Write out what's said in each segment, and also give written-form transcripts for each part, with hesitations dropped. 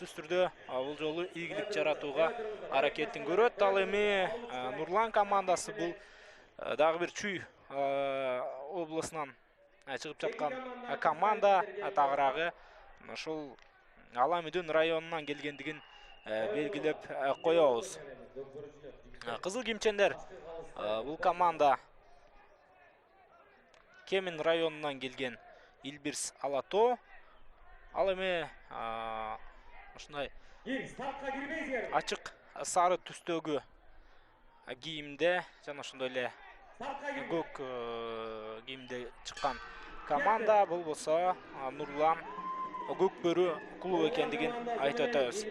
Түрдө бул жолу ийгилик жаратууга аракетин көрөт. Ал эми Нурлан командасы бул дагы бир Чүй областынан чыгып жаткан команда. Тагыраагы ушул Аламүдүн районунан келгендигин белгилеп коебуз. Кызыл кийимчендер бул команда Кемин районунан келген Илбирс Алато. Ал эми ушундай ачык сары түстөгү кийимде жана ошондой эле көк кийимде чыккан команда. Бул болсо Нурлан Көк Бөрү клубу экендигин айтып өтөбүз.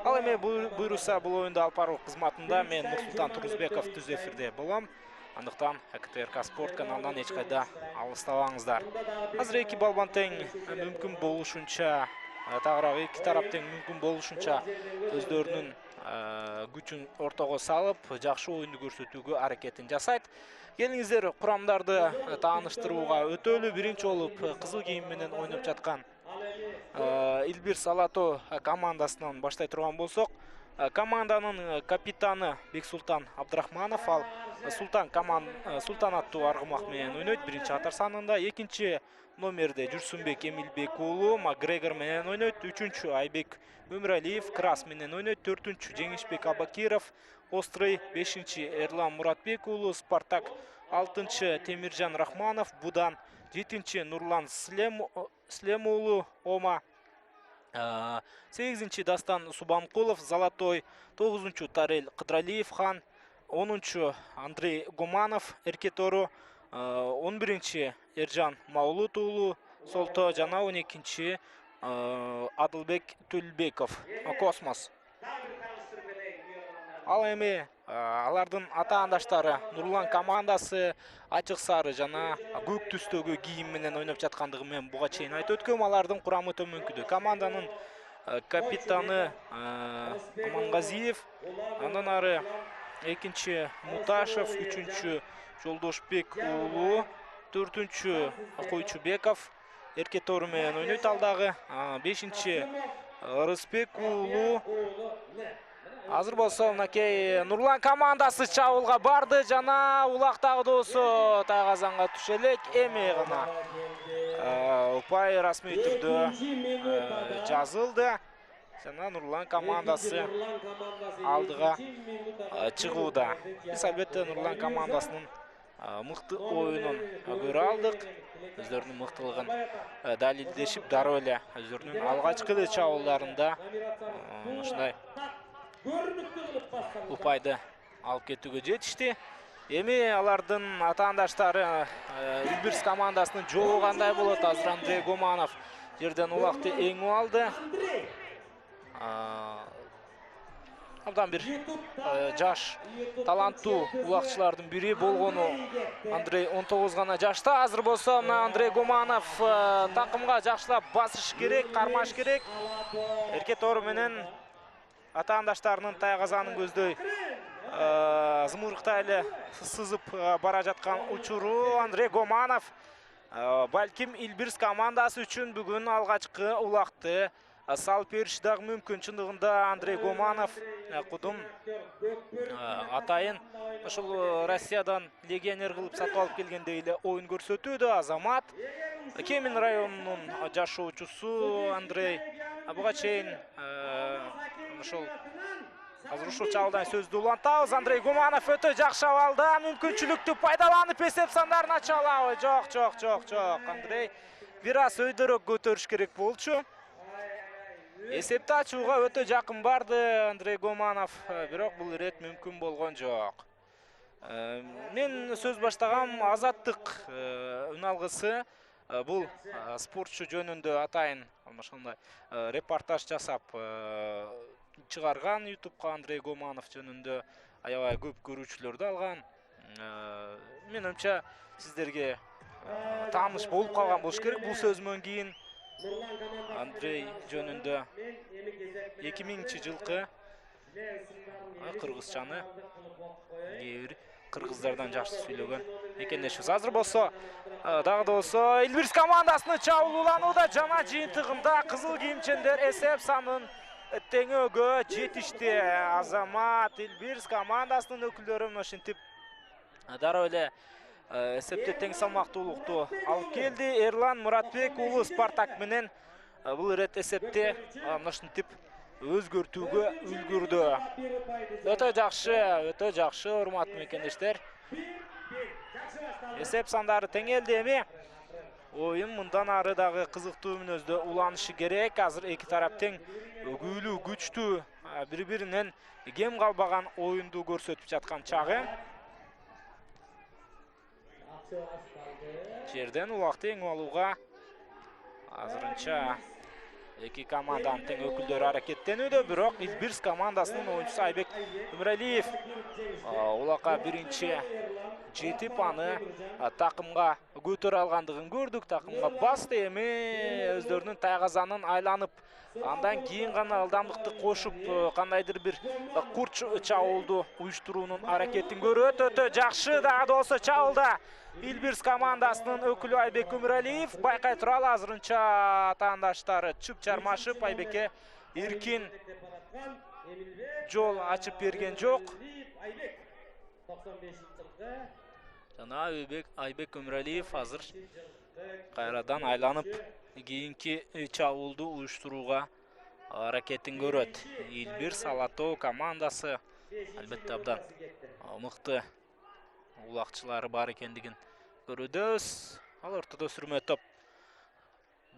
Ал эми буйруса бул оюнду алып баруу кызматында мен Нурсултан Турузбеков түз эфирде болом. Андыктан КТРК спорт каналынан эч кайда алыстабаңыздар. Азыр эки балбан тең, мүмкүн болушунча тагыраагы эки тарап тең мүмкүн болушунча өздөрүнүн күчүн ортого салып, жакшы оюнду көрсөтүүгө аракетин жасайт. Келиңиздер, курамдарды тааныштырууга өтөлү. Биринчи болуп кызыл кийим менен ойноп жаткан Илбирс Алато командасынан баштай турган болсок, команданын капитаны Бексултан Абдрахманов, ал Султан аттуу аргымак менен ойнойт биринчи катар санында. Экинчи номерде Жүрсүнбек Эмилбек уулу Макгрегор менен ойнойт. Үчүнчү Айбек Өмүралиев Крас менен ойнойт. Төртүнчү Жеңишбек Абакиров Острый. Бешинчи Эрлан Муратбек уулу Спартак. Алтынчы Темиржан Рахманов Будан. Жетинчи Нурлан Слем уулу Ома. 8-нчи Дастан Субанкулов Золотой. 9-нчу Тарел Кыдралиев Хан. 10-нчу Андрей Гуманов Эркетору. 11-нчи Эржан Маулут уулу Солто жана 12-нчи Адылбек Төлбеков Космос. Ал эми алардын атаандаштары Нурлан командасы ачык сары жана көк түстөгү кийим менен ойноп жаткандыгын мен буга чейин айтып өткөм. Алардын курамы төмөнкүдө. Команданын капитаны Амангазиев, андан ары экинчи Муташев, үчүнчү Жолдошбек уулу, 4-чү Койчубеков Эркетору менен ойнойт. Алдагы 5-нчи Рыспек уулу. Азыр болсо мынакей Нурлан командасы чабуулга барды жана улактагы доосу тайгазанга түшө элек. Эми гана упай расмий түрдө жазылды жана Нурлан командасы алдыга чыгууда. Биз албетте Нурлан командасынын мыкты оюнун көрө алдык. Өздөрүнүн мыктылыгын далилдешип, дароо эле өздөрүнүн алгачкы эле чабуулдарында ушундай упайды алып кетүүгө жетишти. Эми алардын атаандаштары Илбирс командасынын жолу кандай болот? Азыр Андрей Гуманов жерден улакты эңип алды. Абдан бир жаш таланттуу улакчылардын бири болгону Андрей 19 гана жашта. Азыр болсо Андрей Гуманов такымга жакшылап басыш керек, кармаш керек. Эркетору менен атаандаштарынын тайгазанын көздөй зымырыктай эле сызып бара жаткан учуру Андрей Гуманов балким Илбирс командасы үчүн бүгүн алгачкы улакты салып бериши дагы мүмкүн. Чындыгында Андрей Гуманов кудум атайын ошол Россиядан легионер кылып сатып алып келгендей эле оюн көрсөтүүдө. Азамат Кемин районунун жашоочусу Андрей буга чейин ошол азыр ушул чабуулдан сөздү улантабыз. Андрей Гуманов өтө жакшы абалда, мүмкүнчүлүктү пайдаланып эсеп сандарын ача алабы? Жок. Андрей бир аз өйдөрөөк көтөрүш керек болчу. Эсепти ачууга өтө жакын барды Андрей Гуманов, бирок бул ирет мүмкүн болгон жок. Мен сөз баштагам. Азаттык үн алгысы бул спортчу жөнүндө атайын ошондой репортаж жасап чыгарган YouTube'га Андрей Гуманов жөнүндө аябай көп көрүүчүлөрдү алган. Менимче сиздерге тааныш болуп калган болуш керек бул сөзүмөн кийин. Андрей жөнүндө 2000-жылкы кыргызчаны кээ бир кыргыздардан жакшы сүйлөгөн экенешиз. Азыр болсо дагы да болсо Илбирс командасынын чабууланууда жана жыйынтыгында кызыл кийимчендер эсеп санын теңөөгө жетишти. Азамат Илбирс командасынын өкүлдөрү ошентип дароо эле эсепте тең салмактуулукту алып келди. Эрлан Муратбек уулу Спартак менен бул ирет эсепте ошентип өзгөртүүгө үлгүрдү. Өтө жакшы, урматтуу мекендештер. Эсеп сандары теңелди эми. Оюн мындан ары дагы кызыктуу мүнөздө уланышы керек. Азыр эки тарап тең өгүүлүү, күчтүү, бири-биринен кем калбаган оюнду көрсөтүп жаткан чагы. Жерден улакты эң алууга азырынча эки команданын тең өкүлдөрү аракеттенүүдө, бирок Илбирс командасынын оюнчусу Айбек Өмүралиев улакка биринчи жетип аны такымга көтөрө алгандыгын көрдүк. Такымга басты, эми өздөрүнүн тайгазанын айланып, андан кийин гана ылдамдыкты кошуп кандайдыр бир курч чабуулду уюштуруунун аракетин көрөт. Өтө жакшы, дагы да болсо чабуулда Илбирс командасынын өкүлү Айбек Өмүралиев. Байкай туралы азырынча атаандаштары чып чармашып, Айбекке эркин жол ачып берген жок. Жана Айбек Өмүралиев азыр кайрадан айланып кийинки чабуулду уюштурууга аракетин көрөт. Илбирс Алатоо командасы албетте абдан мыкты улакчылары бар экендигин көрөбүз. Ал ортодо сүрмө топ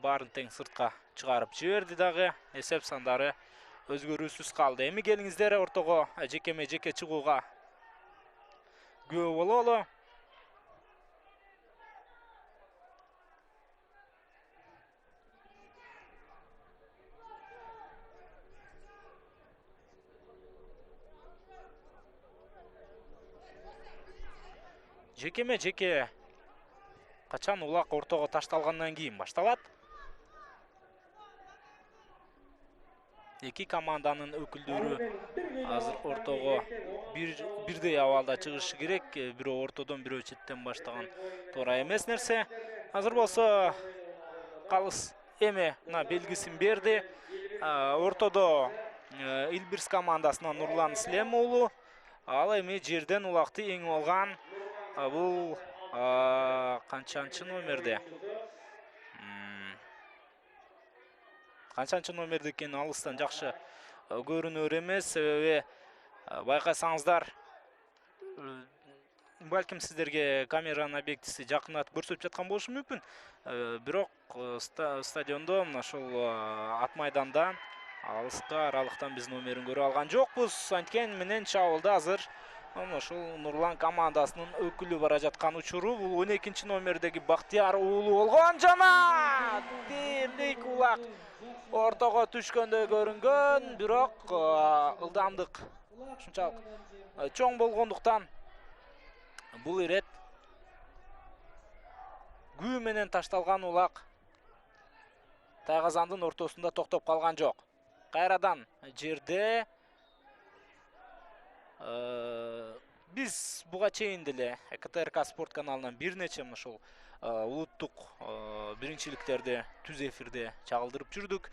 баарын тең сыртка чыгарып жиберди дагы. Эсеп сандары өзгөрүүсүз калды. Эми келиңиздер ортого жекеме жеке чыгууга күбө бололу. Жекеме жеке качан улак ортого ташталгандан кийин башталат. Эки команданын өкүлдөрү азыр ортого бирдей абалда чыгышы керек. Бирөө ортодон, бирөө четтен баштаган туура эмес нерсе. Азыр болсо калыс эме белгисин берди. Ортодо Илбирс командасынан Нурлан Слем уулу. Ал эми жерден улакты эң алган. Бул канчанчы номерде? Канчанчы номерде экенин алыстан жакшы көрүнөр эмес. Себеби байкасаңыздар, балким сиздерге камеранын объектиси жакынатып көрсөтүп жаткан болушу мүмкүн. Бирок стадиондо ошол ат майданда алыска аралыктан биз номерин көрө алган жокпуз. Анткени менен чабуулда азыр ошол Нурлан командасынын өкүлү бара жаткан учуру. Бул 12-чи номердеги Бактияр уулу болгон. Жана тирлик улак ортого түшкөндөй көрүнгөн, бирок ылдамдык ушунчалык чоң болгондуктан бул ирет күү менен ташталган улак тайгазандын ортосунда токтоп калган жок. Кайрадан жерде биз буга чейин деле КТРК спорт каналынан бир нече ушул улуттук биринчиликтерди түз эфирде чагылдырып жүрдүк.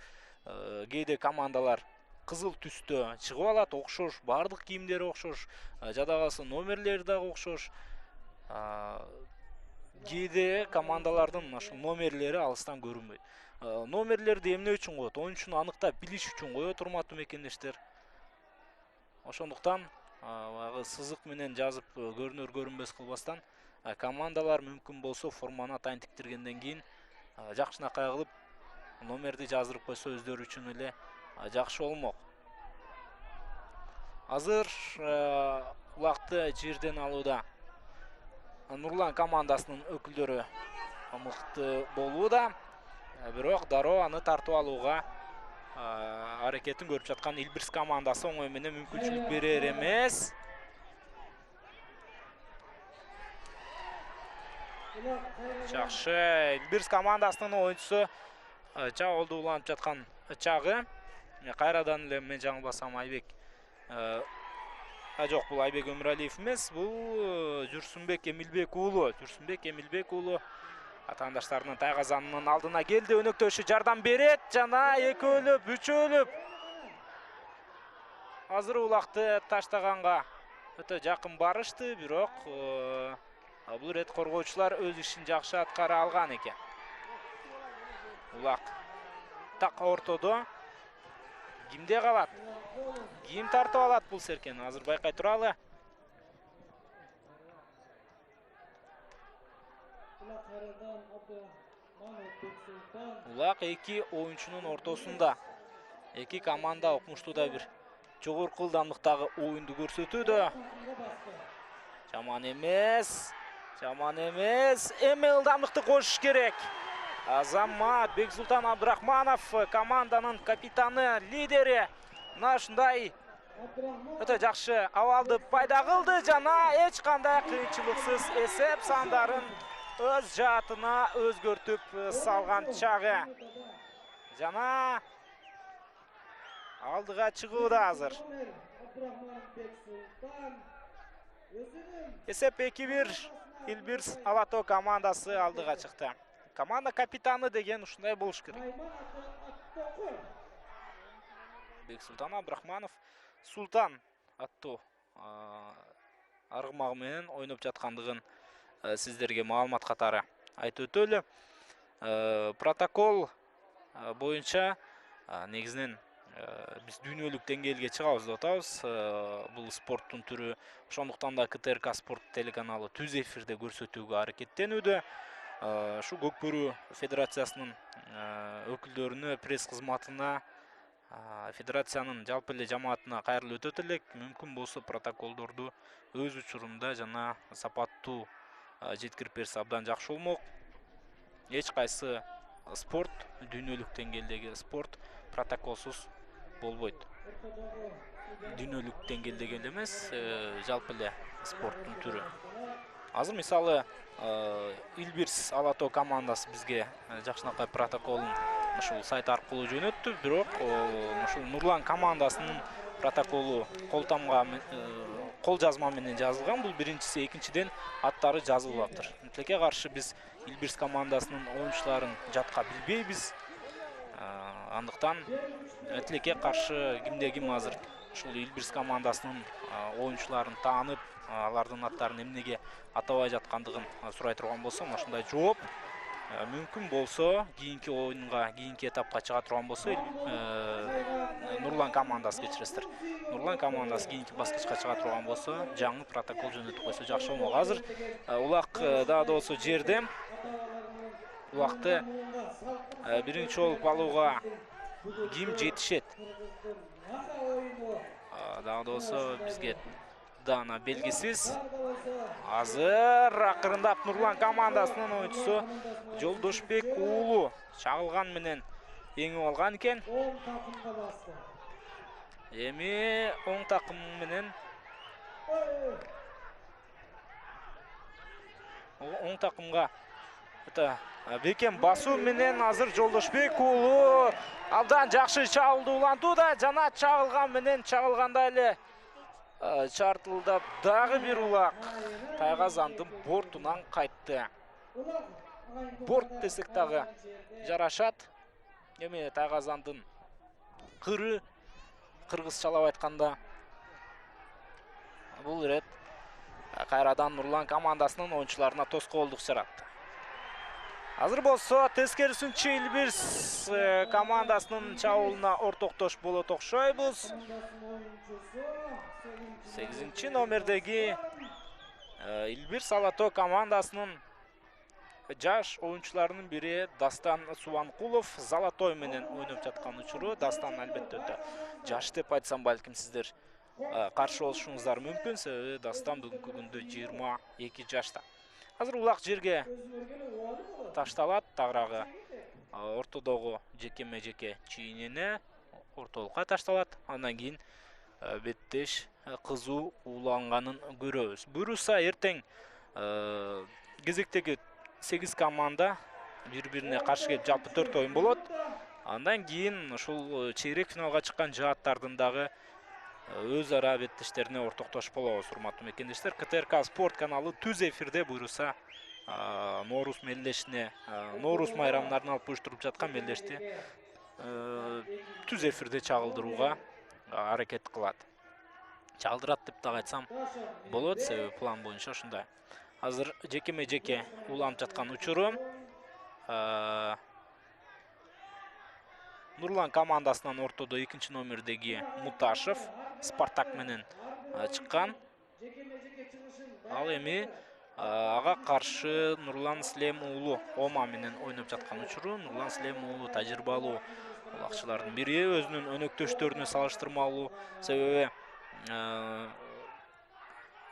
Кээде командалар кызыл түстө чыгып алат, окшош, бардык кийимдери окшош, жада калса номерлери дагы окшош. Кээде командалардын ошол номерлери алыстан көрүнбөйт. Номерлерди эмне үчүн коет? Оюнчуну аныктап билиш үчүн коет, урматтуу мекендештер. Ошондуктан сызык менен жазып көрүнөр-көрүнбөс кылбастан командалар мүмкүн болсо форманы атайын тиктиргенден кийин жакшынакай кылып номерди жаздырып койсо өздөрү үчүн эле жакшы болмок. Азыр улакты жерден алууда Нурлан командасынын өкүлдөрү мыкты болууда. Бирок дароо аны тартып алууга аракетин көрүп жаткан Илбирс командасы оңой менен мүмкүнчүлүк берер эмес. Жакшы, Илбирс командасынын оюнчусу чабуулду уланып жаткан чагы. Кайрадан эле мен жаңылбасам Айбек жок, бул Айбек Өмүралиев эмес, бул Жүрсүнбек Эмилбек уулу. Атаандаштарынын тайгазанынын алдына келди, өнөктөшү жардам берет жана экөөлөп, үчөөлөп азыр улакты таштаганга өтө жакын барышты, бирок бул рет коргоочулар өз ишин жакшы аткара алган экен. Улак так ортодо. Кимде калат? Ким тартып алат бул серкен? Азыр байкай туралы. Улак эки оюнчунун ортосунда. Эки команда окмуштуу да бир жогорку ылдамдыктагы оюнду көрсөтүүдө. Жаман эмес. Эми ылдамдыкты кошуш керек. Азамат Бексултан Абдрахманов команданын капитаны, лидери. Мына ушундай өтө жакшы абалды пайда кылды жана эч кандай кыйынчылыксыз эсеп сандарын өз жаатына өзгөртүп салган чагы. Жана алдыга чыгууда азыр. Эсеп 2-1. Илбирс Алато командасы алдыга чыкты. Команда капитаны деген ушундай болуш керек. Бексултан Абдрахманов Султан аттуу аргымагы менен ойноп жаткандыгын сиздерге маалымат катары айтып өтөлү. Протокол боюнча негизинен биз дүйнөлүк деңгээлге чыгабыз деп атабыз. Бул спорттун түрү, ошондуктан да КТРК спорт телеканалы түз эфирде көрсөтүүгө аракеттенүүдө. Шу Көкбөрү федерациясынын өкүлдөрүнө, пресс кызматына, федерациянын жалпы эле жамаатына кайрылып өтөт элек. Мүмкүн болсо протоколдорду өз учурунда жана сапаттуу жеткирип берсе абдан жакшы болмок. Эч кайсы спорт, дүйнөлүк деңгээлдеги спорт протоколсуз болбойт. Дүйнөлүк деңгээлдеги эле эмес, жалпы эле спорттун түрү. Азыр мисалы Илбирс Алато командасы бизге жакшынакай протоколун ушул сайт аркылуу жөнөттү, бирок ушул Нурлан командасынын протоколу кол жазма менен жазылган. Бул биринчиси, экинчиден аттары жазылбаптыр. Тилекке каршы биз Илбирс командасынын оюнчуларын жатка билбейбиз. Андыктан тилекке каршы кимде ким азыр ушул Илбирс командасынын оюнчуларын таанып, алардын аттарын эмнеге атабай жаткандыгын сурай турган болсо, ушундай жооп мүмкүн болсо кийинки оюнга, кийинки этапка чыга турган болсо, Нурлан командасы кечиресиздер. Нурлан командасы кийинки баскычка чыга турган болсо, жаңы протокол жөнөтүп койсо жакшы болмок. Азыр улак дагы да болсо жерде. Улакты биринчи болуп алууга ким жетишет? Дагы да болсо бизге дана белгисиз. Азыр акырындап Нурлан командасынын оюнчусу Жолдошбек уулу чагылган менен эңип алган экен. Эми оң такым менен оң такымга бекем басуу менен азыр Жолдошбек уулу абдан жакшы чабылдуулантууда жана чагылган менен чагылгандай эле чартылдап дагы бир улак Тайгазандын бортунан кайтты. Борт десек дагы жарашат. Эми Тайгазандын кыры, кыргызчалап айтканда, бул рет кайрадан Нурлан командасынын оюнчуларына тоскоолдук жаратты. Азыр болсо тескерисинче Илбирс командасынын чабуулуна ортоктош болот окшойбуз. 8-чи номердеги Илбирс Алато командасынын жаш оюнчуларынын бири Дастан Субанкулов Золотой менен ойноп жаткан учуру. Дастан албетте өтө жаш деп айтсам балким сиздер каршы болушуңуздар мүмкүн, себеби Дастан бүгүнкү күндө 22 жашта. Азыр улак жерге ташталат, тагыраагы ортодогу жекеме-жеке чийинене ортолукка ташталат. Андан кийин беттеш кызуу ууланганын көрөбүз. Буюрса эртең кезектеги 8 команда бири-бирине каршы келип жалпы 4 оюн болот. Андан кийин ушул чейрек финалга чыккан жааттардын дагы өз ара беттештерине ортоктош болобуз, урматтуу мекендештер. КТРК спорт каналы түз эфирде буюрса Ноорус мелдешине, Ноорус майрамдарын алып уюштуруп жаткан мелдешти түз эфирде чагылдырууга аракет кылат. Чалдырат деп да айтсам болот, себеби план боюнча ушундай. Азыр жекеме-жеке уланып жаткан учуру. Нурлан командасынан ортодо 2 номердеги Муташев Спартак менен чыккан. Ал эми ага каршы Нурлан Слем уулу Ома менен ойноп жаткан учуру. Нурлан Слем уулу тажрыйбалуу акчылардын бири, өзүнүн өнөктөштөрүнө салыштырмалуу, себеби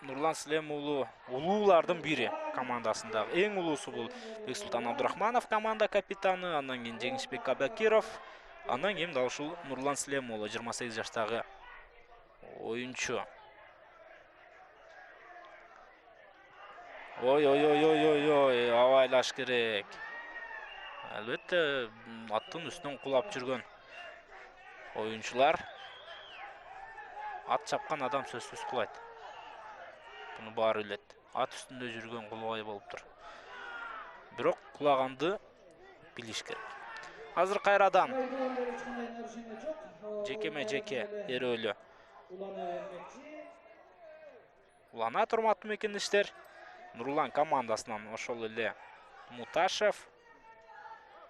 Нурлан Слем уулу улуулардын бири командасындагы. Эң улуусу бул Бексултан Абдрахманов, команда капитаны, андан кийин Жеңишбек Абакиров, андан кийин да ушул Нурлан Слем уулу 28 жаштагы оюнчу. Ой, абайлаш керек. Албетте, аттын үстүнөн кулап жүргөн оюнчулар. Ат чапкан адам сөзсүз кулайт. Буну баары билет. Ат үстүндө жүргөн кулбай болуптур. Бирок кулаганды билиш керек. Азыр кайрадан жекеме-жеке эрөөлү улана турматтуу мекендештер. Нурлан командасынан ошол эле Муташев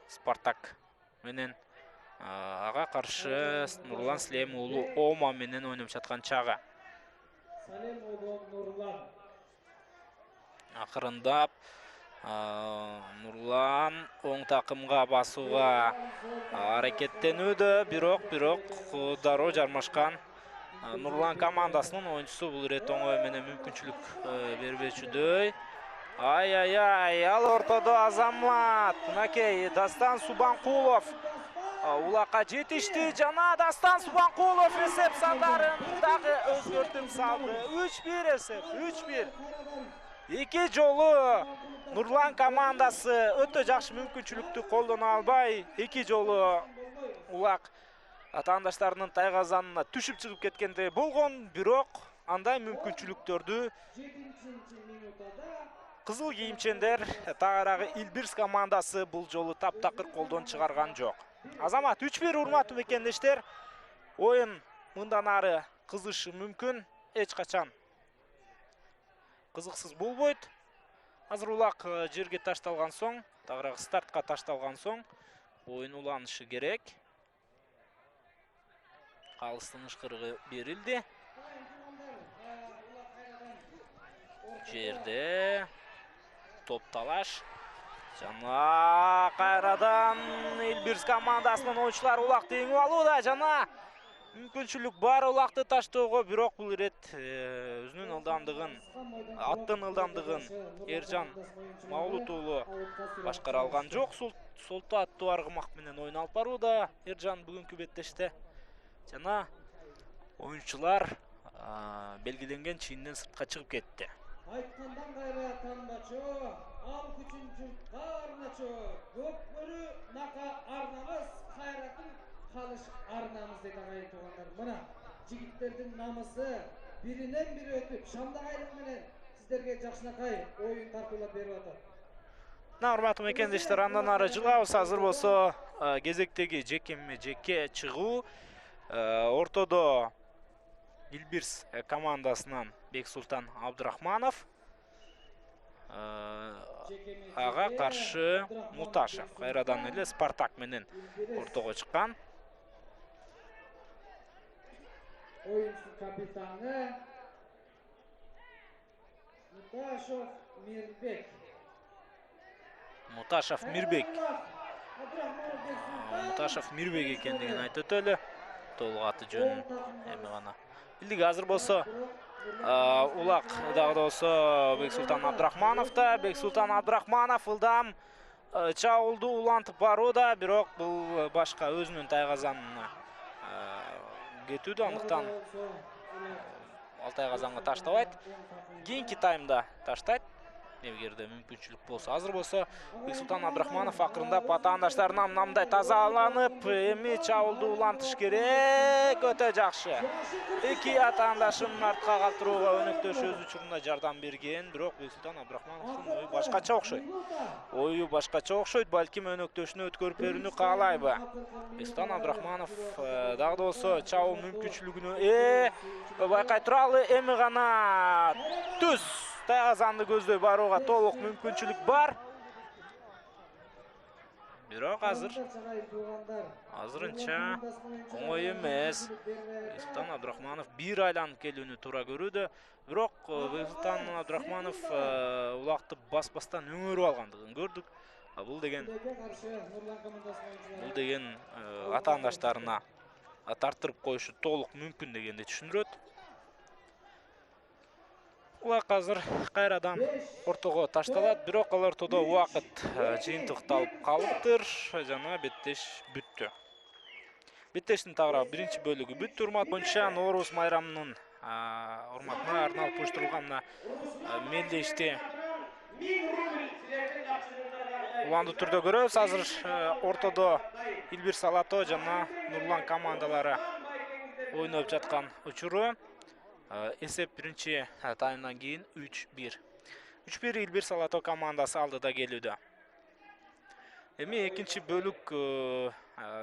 Спартак менен ага каршы Нурлан Слем уулу Ома менен ойноп жаткан чагы. Акырындап Нурлан оң такымга басууга аракеттенүүдө, бирок дароо жармашкан Нурлан командасынын оюнчусу бул ирет оңой менен мүмкүнчүлүк бербечүдөй. Ай, ал ортодо Азамат. Мынакей Дастан Субанкулов улакка жетишти. Жана Дастан Субанкулов эсеп сандарын дагы өзгөртүп салды. 3-1 эсеп, 3-1. Эки жолу Нурлан командасы өтө жакшы мүмкүнчүлүктү колдоно албай, эки жолу улак атаандаштарынын тайгазанына түшүп чыгып кеткенде болгон, бирок андай мүмкүнчүлүктөрдү кызыл кийимчендер таарагы Илбирс командасы бул жолу таптакыр колдон чыгарган жок. Азамат 3-1 урматтуу мекендештер. Оюн мындан ары кызышы мүмкүн, эч качан кызыксыз болбойт. Азыр улак жерге ташталган соң, тагыраагы стартка ташталган соң, оюн уланышы керек. Калыстын ышкырыгы берилди. Жерде топ талаш. Жана кайрадан Илбирс командасынын оюнчулары улакты эңип алууда. Жана мүмкүнчүлүк бар улакты таштоого, бирок бул ирет өзүнүн ылдамдыгын, аттын ылдамдыгын Эржан Маулут уулу башкара алган жок. Солту аттуу аргымак менен оюн алып барууда Эржан бүгүнкү беттеште. Жана оюнчулар белгиленген чийинден сыртка чыгып кетти. Айткандан кайра танбачу, ал күчүн журтка арначу, көпкөрү нака арнамыз, кайратын калыш арнамыз дейт агайын туугандар. Мына жигиттердин намысы биринен бири өтүп, шамдагайлык менен сиздерге жакшынакай оюн тартуулап берип атат. Урматтуу мекендештер, андан ары жылабыз. Азыр болсо кезектеги жекеме-жеке чыгуу. Ортодо Илбирс командасынан Бексултан Абдрахманов, ага каршы Муташев. Кайрадан эле Спартак менен ортого чыккан. Оюнчу капитаны Муташев Мирбек. Муташев Мирбек экендигин айтып өтөлү. Толук аты жөнүн эми гана билдик. Азыр болсо улак дагы да болсо Бексултан Абдрахмановда. Бексултан Абдрахманов ылдам чабуулду улантып барууда, бирок бул башка өзүнүн тайгазанына кетүүдө, андыктан ал тайгазанга таштабайт. Кийинки таймда таштайт. эгерде мүмкүнчүлүк болсо. Азыр болсо Бексултан Абдрахманов акырындап атаандаштарынан намдай тазаланып, эми чабуулду улантыш керек. Өтө жакшы. Эки атаандашын артка калтырууга өнөктөш өз учурунда жардам берген, бирок Бексултан Абдрахмановдун ою башкача окшойт. Ою башкача окшойт, балким өнөктөшүнө өткөрүп берүүнү каалайбы. Бексултан Абдрахманов дагы да болсо чабуу мүмкүнчүлүгүнө байкай туралы, эми гана түз тайгазанды көздөй барууга толук мүмкүнчүлүк бар. Бирок азырынча оңой эмес. Бексултан Абдрахманов бир айланып келүүнү туура көрүүдө. Бирок Бексултан Абдрахманов улакты баспастан өңөрүп алгандыгын көрдүк. Бул деген атаандаштарына тартырып коюшу толук мүмкүн дегенди түшүндүрөт. Улак азыр кайрадан ортого ташталат, бирок ал ортодо убакыт жыйынтыкталып калыптыр жана беттеш бүттү. Беттештин тагыраагы биринчи бөлүгү бүттү. Урмат боюнча Нооруз майрамынын урматына арналып уюштурулган мелдешти уланды түрдө көрөбүз. Азыр ортодо Илбирс Алато жана Нурлан командалары ойноп жаткан учуру. Эсеп биринчи таймдан кийин 3-1. 3-1 Илбирс Алато командасы алдыда келүүдө. Эми экинчи бөлүк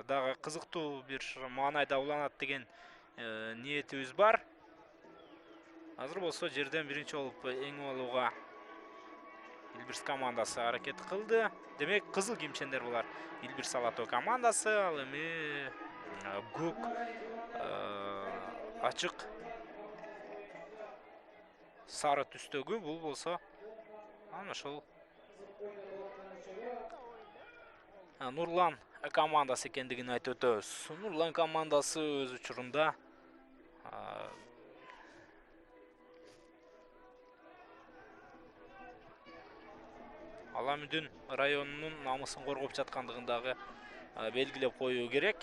дагы кызыктуу бир маанайда уланат деген ниетибиз бар. Азыр болсо жерден биринчи болуп эңип алууга Илбирс командасы аракет кылды. Демек кызыл кийимчендер булар Илбирс Алато командасы, ал эми көк ачык сары түстөгү бул болсо аны ошол Нурлан командасы экендигин айтып өтөбүз. Нурлан командасы өз учурунда Ала Мүдүн районунун намысын коргоп жаткандыгын дагы белгилеп коюу керек.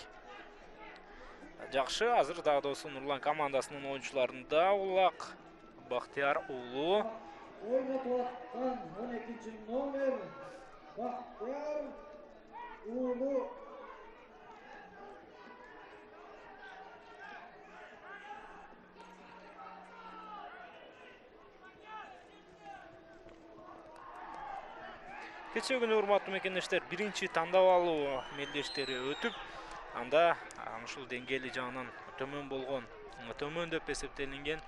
Жакшы, азыр дагы болсо Нурлан командасынын оюнчуларында Улак Бактияр уулу ойнотуп аткан 12 номер Бактияр уулу Кечээ күнү урматтуу мекендештер биринчи тандап алуу мелдештери өтүп, анда ушул деңгээли жагынан төмөн деп эсептелинген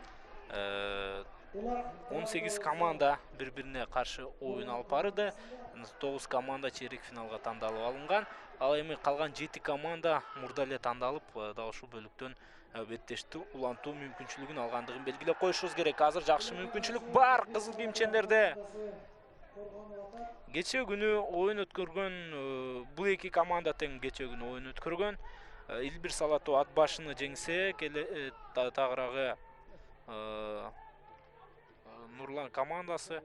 18 команда бири-бирине каршы оюн алып барды. 9 команда чейрек финалга тандалып алынган. Ал эми калган 7 команда мурда эле тандалып, дал ушул бөлүктөн беттешти улантуу мүмкүнчүлүгүн алгандыгын белгилеп коюшубуз керек. Азыр жакшы мүмкүнчүлүк бар кызыл кийимчендерде. Кечээ күнү оюн өткөргөн бул эки команда тең кечээ күнү оюн өткөргөн. Илбирс Алато ат башыны жеңсе, тагыраагы Нурлан командасы.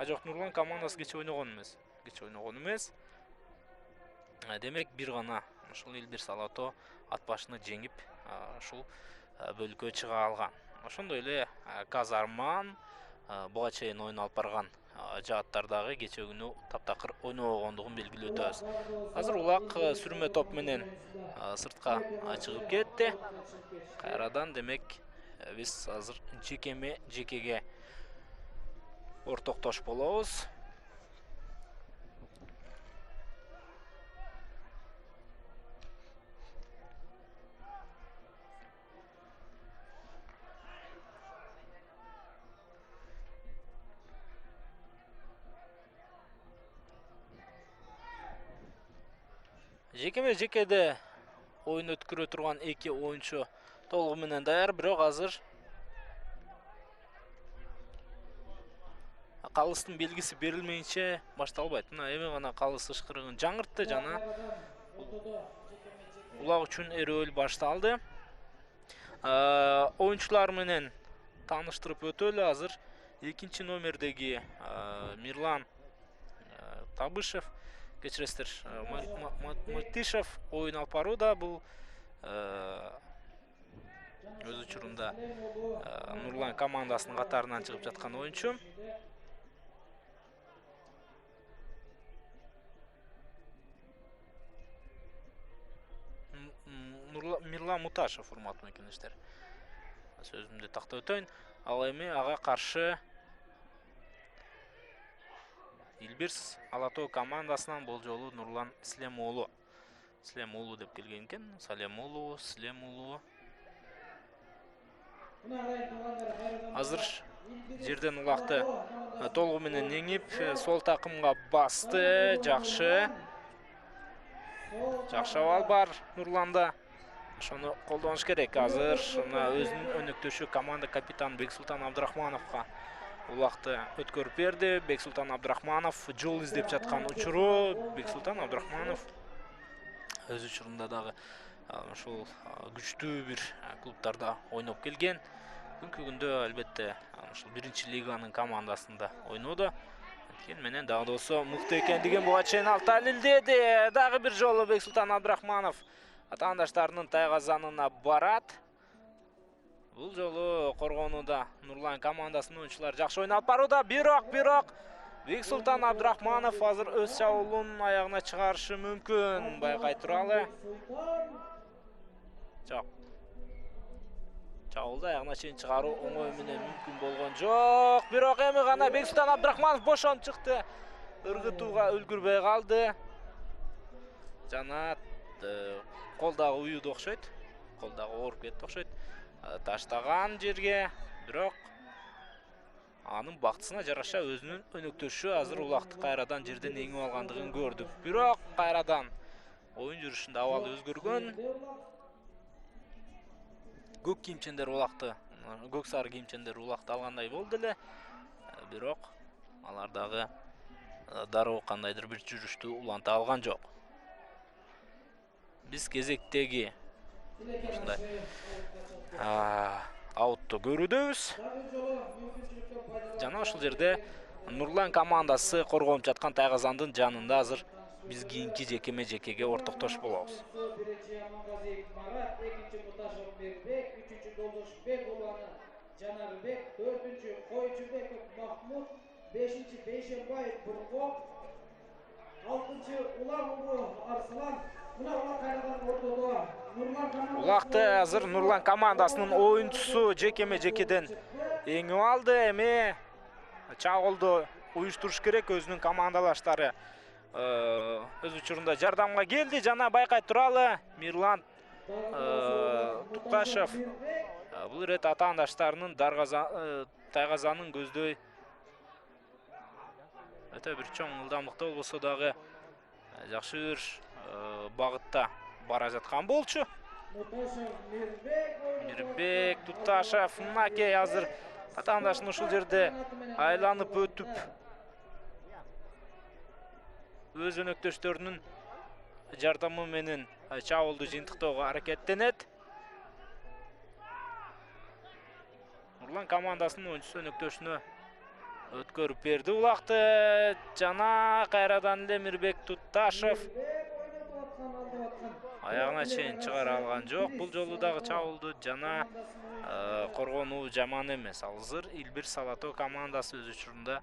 Жок, Нурлан командасы кечээ ойногон эмес. Демек бир гана ушул Илбирс Алато ат башыны жеңип, ушул бөлүккө чыга алган. Ошондой эле Казарман буга чейин оюн алып барган жааттардагы кечээ күнү таптакыр ойнобогондугун белгилеп өтөбүз. Азыр Улак сүрмө топ менен сыртка чыгып кетти. Кайрадан демек биз азыр жекеге ортоктош болобуз. Жекеде оюн өткөрө турган эки оюнчу толугу менен даяр, бирок азыр калыстын белгиси берилмейинче башталбайт. Мына эми гана калыс ышкырыгын жаңыртты жана Улак үчүн эрөөл башталды. Оюнчулар менен тааныштырып өтөлү. Азыр экинчи номердеги Мирлан Табышев, кечиресиздер, Мактишев оюн алып барууда. Бул өз учурунда Нурлан командасынын катарынан чыгып жаткан оюнчу. Муташев, урматтуу мекендештер. Сөзүмдү такта өтөйүн. Ал эми ага каршы Илбирс Алатоо командасынан бул жолу Нурлан Слем уулу деп келген экен. Салем уулу, Слем уулу. Азыр жерден улакты толугу менен эңип, сол такымга басты. Жакшы абал бар Нурланда. Ошону колдонуш керек. Азыр мына өзүнүн өнөктөшү команда капитаны Бексултан Абдрахмановго улакты өткөрүп берди. Бексултан Абдрахманов жол издеп жаткан учуру. Бексултан Абдрахманов өз учурунда дагы ушул күчтүү бир клубтарда ойноп келген. Бүгүнкү күндө албетте ушул 1-лиганын командасында ойноду. Анткени менен дагы да болсо мыкты экендигин буга чейин ал далилдеди. Дагы бир жолу Бексултан Абдрахманов атаандаштарынын тайгазанына барат. Бул жолу коргонууда Нурлан командасынын оюнчулары жакшы ойноп барууда. Бирок Бексултан Абдрахманов азыр өз чабуулун аягына чыгарышы мүмкүн. Байкай туралы. Жок. Чабуулду аягына чейин чыгаруу оңой менен мүмкүн болгон жок. Бирок эми гана Бексултан Абдрахманов бошонуп чыкты. Ыргытууга үлгүрбөй калды. Жана колдагы уюуду окшойт. Колдагы ооруп кетти окшойт. Таштаган жерге, бирок анын бактысына жараша өзүнүн өнөктөшү азыр улакты кайрадан жерден эңип алгандыгын көрдүк. Бирок кайрадан оюн жүрүшүндө абалы өзгөргөн. Көк кийимчендер улакты, көк сары кийимчендер улакты алгандай болду эле. Бирок алар дагы дароо кандайдыр бир жүрүштү уланта алган жок. Биз кезектеги ушундай аутты көрүүдөбүз. Жана ушул жерде Нурлан командасы коргонуп жаткан Тайгазандын жанында азыр биз кийинки жекеме-жекеге ортоктош болобуз. Улакты азыр Нурлан командасынын оюнчусу жекеме-жекеден эңип алды. Эми чабуулду уюштуруш керек. Өзүнүн командалаштары өз учурунда жардамга келди. Жана байкай туралы Мирлан Тукташев бул ирет атаандаштарынын Тайгазанын көздөй өтө бир чоң ылдамдыкта болбосо дагы жакшы бир багытта бара жаткан болчу. Мирбек Тукташев мынакей азыр атаандашын ушул жерде айланып өтүп өз өнөктөштөрүнүн жардамы менен чабуулду жыйынтыктоого аракеттенет. Нурлан командасынын оюнчусу өнөктөшүнө өткөрүп берди улакты. Жана кайрадан эле Мирбек Тукташев аягына чейин чыгара алган жок. Бул жолу дагы чабуулду жана коргонуу жаман эмес. Азыр Илбирс Алатоо командасы өз учурунда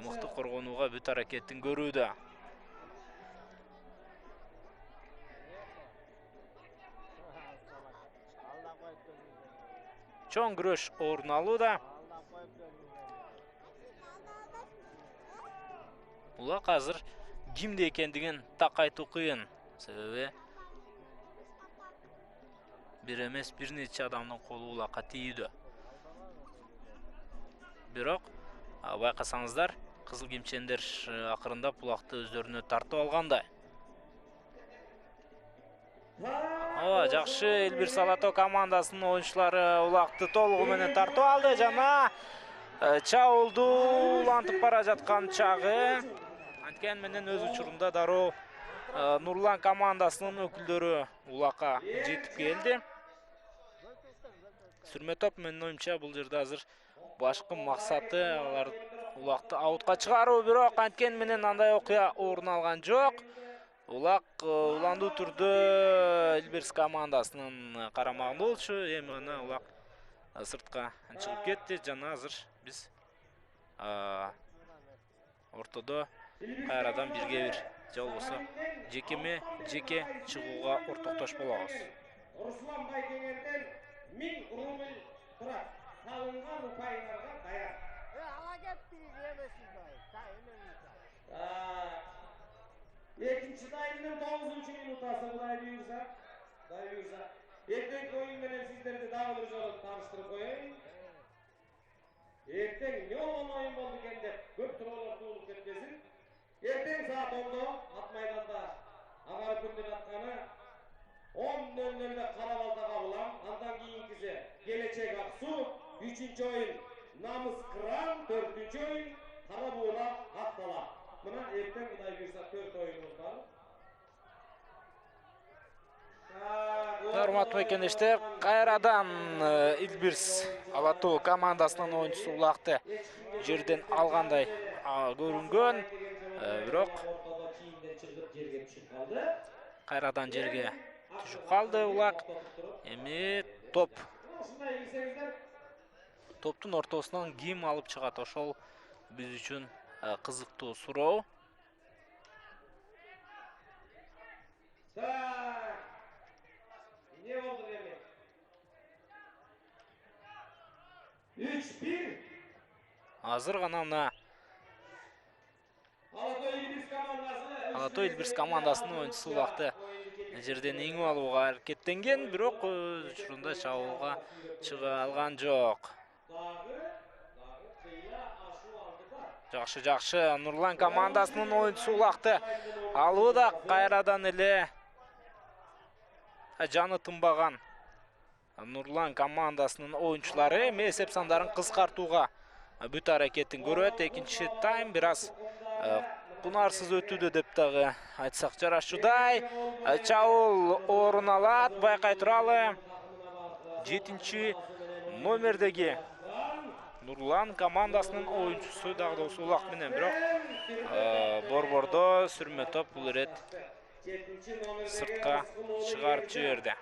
мыкты коргонууга бүт аракетин көрүүдө. Чоң күрөш орун алууда. Улак азыр кимде экендигин так айтуу кыйын. Себеби бир эмес бир нече адамдын колу улакка тийүүдө. Бирок байкасаңыздар, кызыл кийимчендер акырындап улакты өздөрүнө тартып алгандай. Жакшы, Илбирс Алатоо командасынын оюнчулары улакты толугу менен тартып алды жана чабуулду улантып бара жаткан чагы. Анткени менен өз учурунда дароо Нурлан командасынын өкүлдөрү улакка жетип келди. Сүрмө топ менин оюмча бул жерде азыр башкы максаты алар улакты аутка чыгаруу. Бирок анткени менен андай окуя орун алган жок. Улак уландуу түрдө Илбирс командасынын карамагында болчу. Эми гана улак сыртка чыгып кетти жана азыр биз ортодо кайрадан бирге бир же болбосо жекеме-жеке чыгууга ортоктош болобуз. Руслан Байдеңерден 1000 рубль тұрады. Салынған ұпайларға даяр. Ала кеттіңіз емесіз бай. Екінші таймның 9-шы минутасы Құдай бұйырса. Ертең ойын менен сіздерді дағы бір жолы таныстырып қояйын. Ертең не olan ойын болды екен деп көп тұрғылар туылып кетпесін. Ертең саат 10-да ат майданда ағары күнден атқаны 10:00-де Қарабалда қабылам. Андан кейінгісі Келечек Ақсу, 3-ші ойын Намыс Кран, 4-ші ойын Қарабула Ақтала. Мына ертең Құдай бұйырса 4 ойынымыз бар. Урматтуу мекендештер, кайрадан Илбирс Алатоо командасынын оюнчусу улакты жерден алгандай көрүнгөн, бирок кайрадан жерге түшүп калды улак. Эми топтун ортосунан ким алып чыгат, ошол биз үчүн кызыктуу суроо. Ne oldu demek? 3-1. Азыр гана мына Алатоо Илбирс командасынын оюнчусу улакты жерден эңип алууга аракеттенген, бирок учурунда чабуулга чыга алган жок. Жакшы, Нурлан командасынын оюнчусу улакты алууда кайрадан эле жаны тынбаган Нурлан командасынын оюнчулары эми эсеп сандарын кыскартууга бүт аракетин көрөт. Экинчи тайм бир аз кунарсыз өтүүдө деп дагы айтсак жарашуудай. Чабуул орун алат, байкай туралы. 7-чи номердеги Нурлан командасынын оюнчусу дагы улак менен, бирок борбордо сүрмө топ бул ирет сыртка чыгарып жиберди.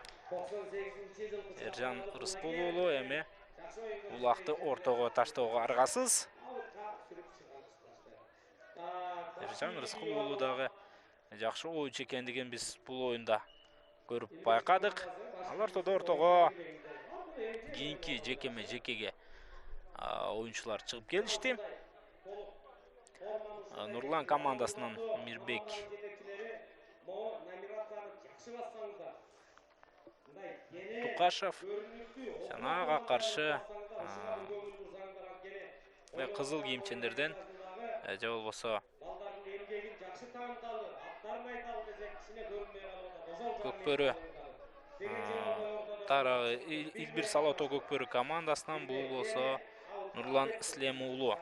Эржан Рыскул уулу эми улакты ортого таштоого аргасыз. Эржан Рыскул уулу дагы жакшы оюнчу экендигин биз бул оюнда көрүп байкадык. Ал ортого кийинки жекеге оюнчулар чыгып келишти. Нурлан командасынын Мирбек Тукашев жанага каршы кызыл кийимчендерден же болбосо Көкбөрү тарагы Илбирс Алатоо Көкбөрү командасынан, бул болсо Нурлан Ислем уулу.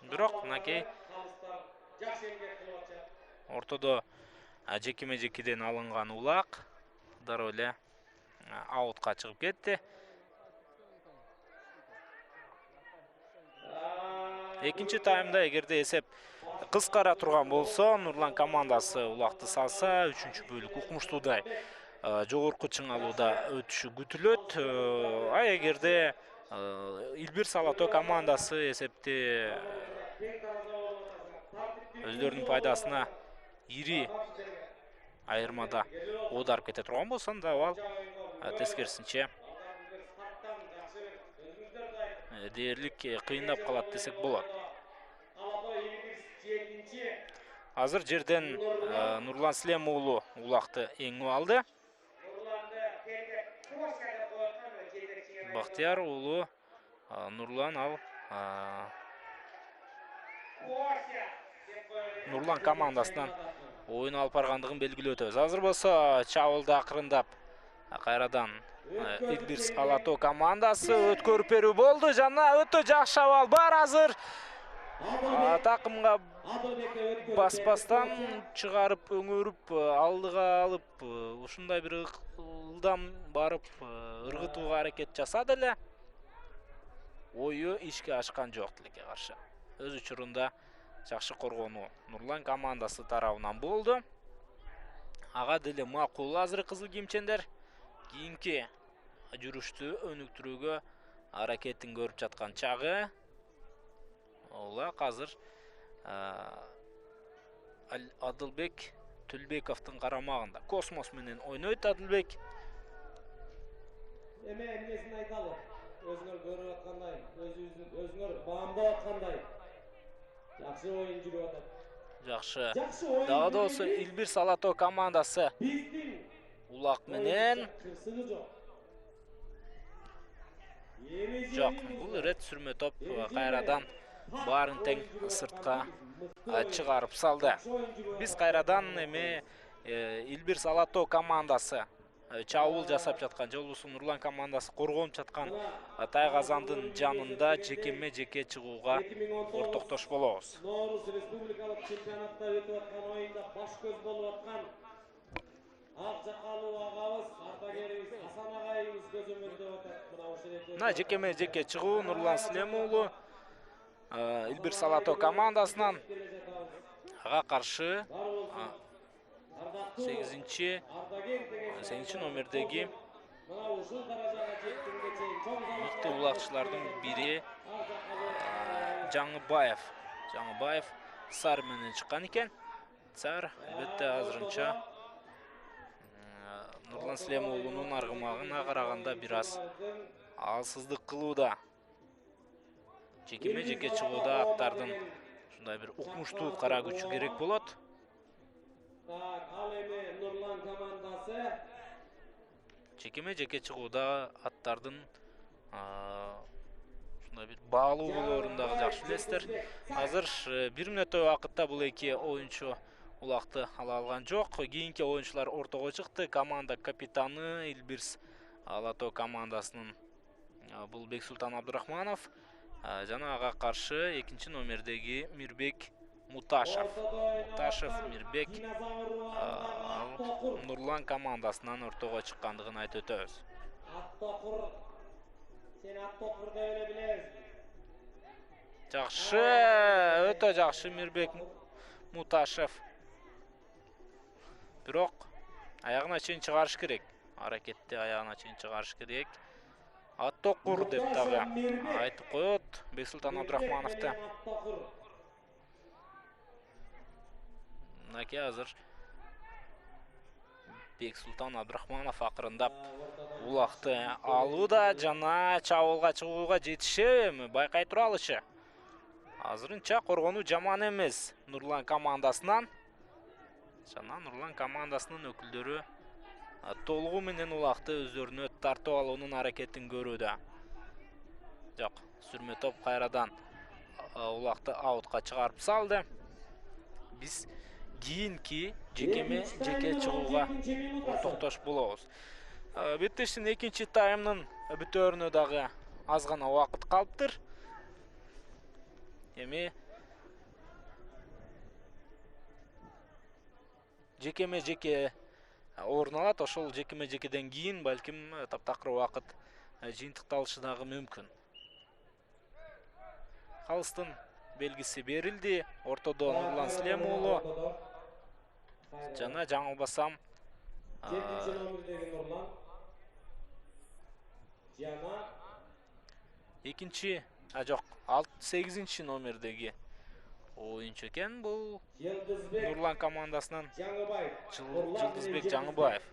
Бирок мынакей ортодо жекеме-жекеден алынган улак дароо эле аутка чыгып кетти. Экинчи таймда эгерде эсеп кыскара турган болсо, Нурлан командасы улакты салса, 3-чү бөлүк укмуштуудай жогорку чыңалууда өтүшү күтүлөт. Эгерде Илбирс Алатоо командасы эсепти өздөрүнүн пайдасына ири айырмада оодарып кете турган болсо, анда ал тескерисинче дээрлик кыйындап калат десек болот. Азыр жерден Нурлан Ислем уулу улакты эңип алды. Бактияр уулу Нурлан Нурлан командасынан оюн алып баргандыгын белгилеп өтөбүз. Азыр болсо чабуулда акырындап кайрадан Илбирс Алатоо командасы өткөрүп берүү болду. Жана өтө жакшы абал бар азыр. Такымга баспастан чыгарып өңөрүп алдыга алып, ушундай бир ылдам барып ыргытууга аракет жасады эле. Ою ишке ашкан жок тилекке каршы. Өз учурунда жакшы коргонуу Нурлан командасы тарабынан болду. Ага деле макул азыр кызыл кийимчендер кийинки жүрүштү өнүктүрүүгө аракетин көрүп жаткан чагы. Улак азыр Адылбек Түлбековдун карамагында Космос менен ойнойт Адылбек. Эме эмнесин айталы? Өзүңөр көрүп аткандай, өзүңөр баамдап аткандай. Жакшы оюн жүрүп атат. Жакшы. Жакшы оюн. Дагы да болсо Илбирс Алато командасы Биздин улак менен кырсыгы жок. жок. Бул ирет сүрмө топ кайрадан баарын тең сыртка чыгарып салды. Биз кайрадан эми Илбирс Алато командасы чабуул жасап жаткан, же болбосо Нурлан командасы коргонуп жаткан Тайгазандын жанында жекеме жеке чыгууга ортоктош болобуз. Нооруз республикалык чемпионатта өтүп аткан оюнда баш көз болуп аткан ак жакалуу агабыз, ардагерибиз Асан агайыбыз көзөмөлдөп атат. Мына ошол жерде. Мына жекеме жеке чыгуу Нурлан Слем уулу Илбирс Алато командасынан ага каршы 8-чи номердеги мыкты улакчылардын бири Жаңыбаев Сар менен чыккан экен. Сар албетте азырынча Нурлан Слем уулунун аргымагына караганда бир аз алсыздык кылууда. Жекеме жеке чыгууда аттардын ушундай бир укмуштуу кара күчү керек болот. Ал эми Нурлан командасы Жекеме жеке чыгууда аттардын ушундай бир баалуу болоорун дагы жакшы билесиздер. Азыр 1 мүнөттөй убакытта бул эки оюнчу улакты ала алган жок. Кийинки оюнчулар ортого чыкты. Команда капитаны Илбирс Алато командасынын бул Бексултан Абдурахманов жана ага каршы 2-чи номердеги Мирбек Муташев, Мирбек Нурлан командасынан ортого чыккандыгын айтып өтөбүз. Аттокур, сен Аттокурду эле билесиң. Жакшы, өтө жакшы Мирбек Муташев. Бирок аягына чейин чыгарыш керек. Аракетти аягына чейин чыгарыш керек. Аттокур деп дагы айтып коет Бексултан Абдурахмановду. Мынакей азыр Бексултан Абдурахманов акырындап улакты алууда жана чабуулга чыгууга жетишеби байкай туралычы. Азырынча коргонуу жаман эмес Нурлан командасынан. Жана Нурлан командасынын өкүлдөрү толугу менен улакты өздөрүнө тартып алуунун аракетин көрүүдө. Жок, сүрмө топ кайрадан улакты аутка чыгарып салды. Биз кийинки жекеме жеке чыгууга ортоктош болобуз. Беттештин 2-чи таймдын бүтөөрүнө дагы аз гана убакыт калыптыр. Эми жекеме жеке орун алат. Ошол жекеме жекеден кийин балким таптакыр убакыт жыйынтыкталышы дагы мүмкүн. Калыстын белгиси берилди. Ортодо Нурлан Слем уулу жана жаңылбасам 7-чи номердеги Нурлан жана 2-чи, жок, 8-чи номердеги оюнчу экен бул Нурлан командасынан Жылдызбек Жаңыбаев.